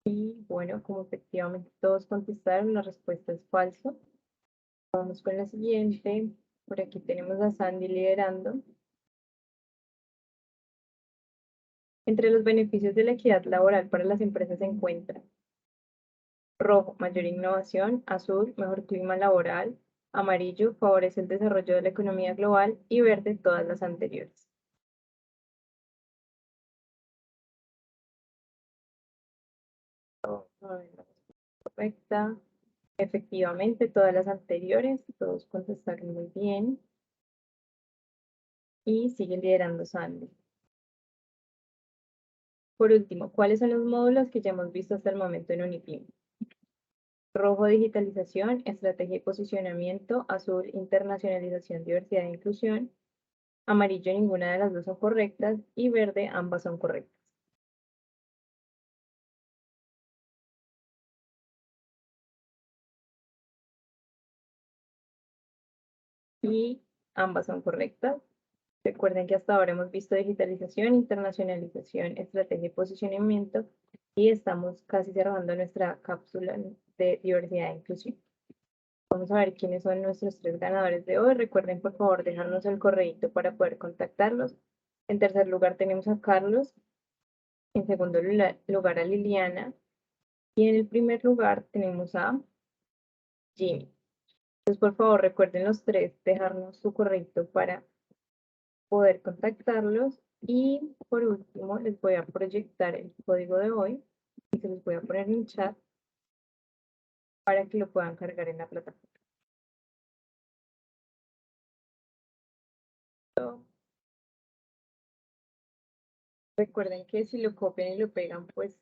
Y bueno, como efectivamente todos contestaron, la respuesta es falso. Vamos con la siguiente. Por aquí tenemos a Sandy liderando. Entre los beneficios de la equidad laboral para las empresas se encuentran rojo, mayor innovación; azul, mejor clima laboral; amarillo, favorece el desarrollo de la economía global; y verde, todas las anteriores. Correcta. Efectivamente, todas las anteriores, todos contestaron muy bien. Y sigue liderando Sandy. Por último, ¿cuáles son los módulos que ya hemos visto hasta el momento en Unipim? Rojo, digitalización, estrategia y posicionamiento; azul, internacionalización, diversidad e inclusión; amarillo, ninguna de las dos son correctas; y verde, ambas son correctas. Y ambas son correctas. Recuerden que hasta ahora hemos visto digitalización, internacionalización, estrategia y posicionamiento, y estamos casi cerrando nuestra cápsula de diversidad e inclusión. Vamos a ver quiénes son nuestros 3 ganadores de hoy. Recuerden, por favor, dejarnos el correíto para poder contactarlos. En tercer lugar tenemos a Carlos. En segundo lugar a Liliana. Y en el primer lugar tenemos a Jimmy. Entonces, por favor, recuerden los 3 dejarnos su correíto para poder contactarlos. Y por último, les voy a proyectar el código de hoy y se los voy a poner en el chat para que lo puedan cargar en la plataforma. Recuerden que si lo copian y lo pegan, pues,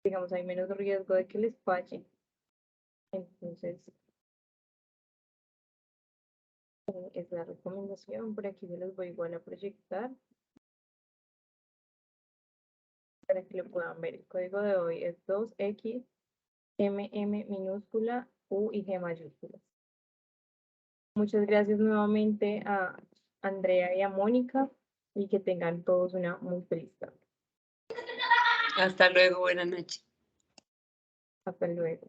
digamos, hay menos riesgo de que les falle. Entonces, es la recomendación. Por aquí se los voy igual a proyectar para que lo puedan ver. El código de hoy es 2X, MM minúscula, U y G mayúsculas. Muchas gracias nuevamente a Andrea y a Mónica y que tengan todos una muy feliz tarde. Hasta luego, buenas noches. Hasta luego.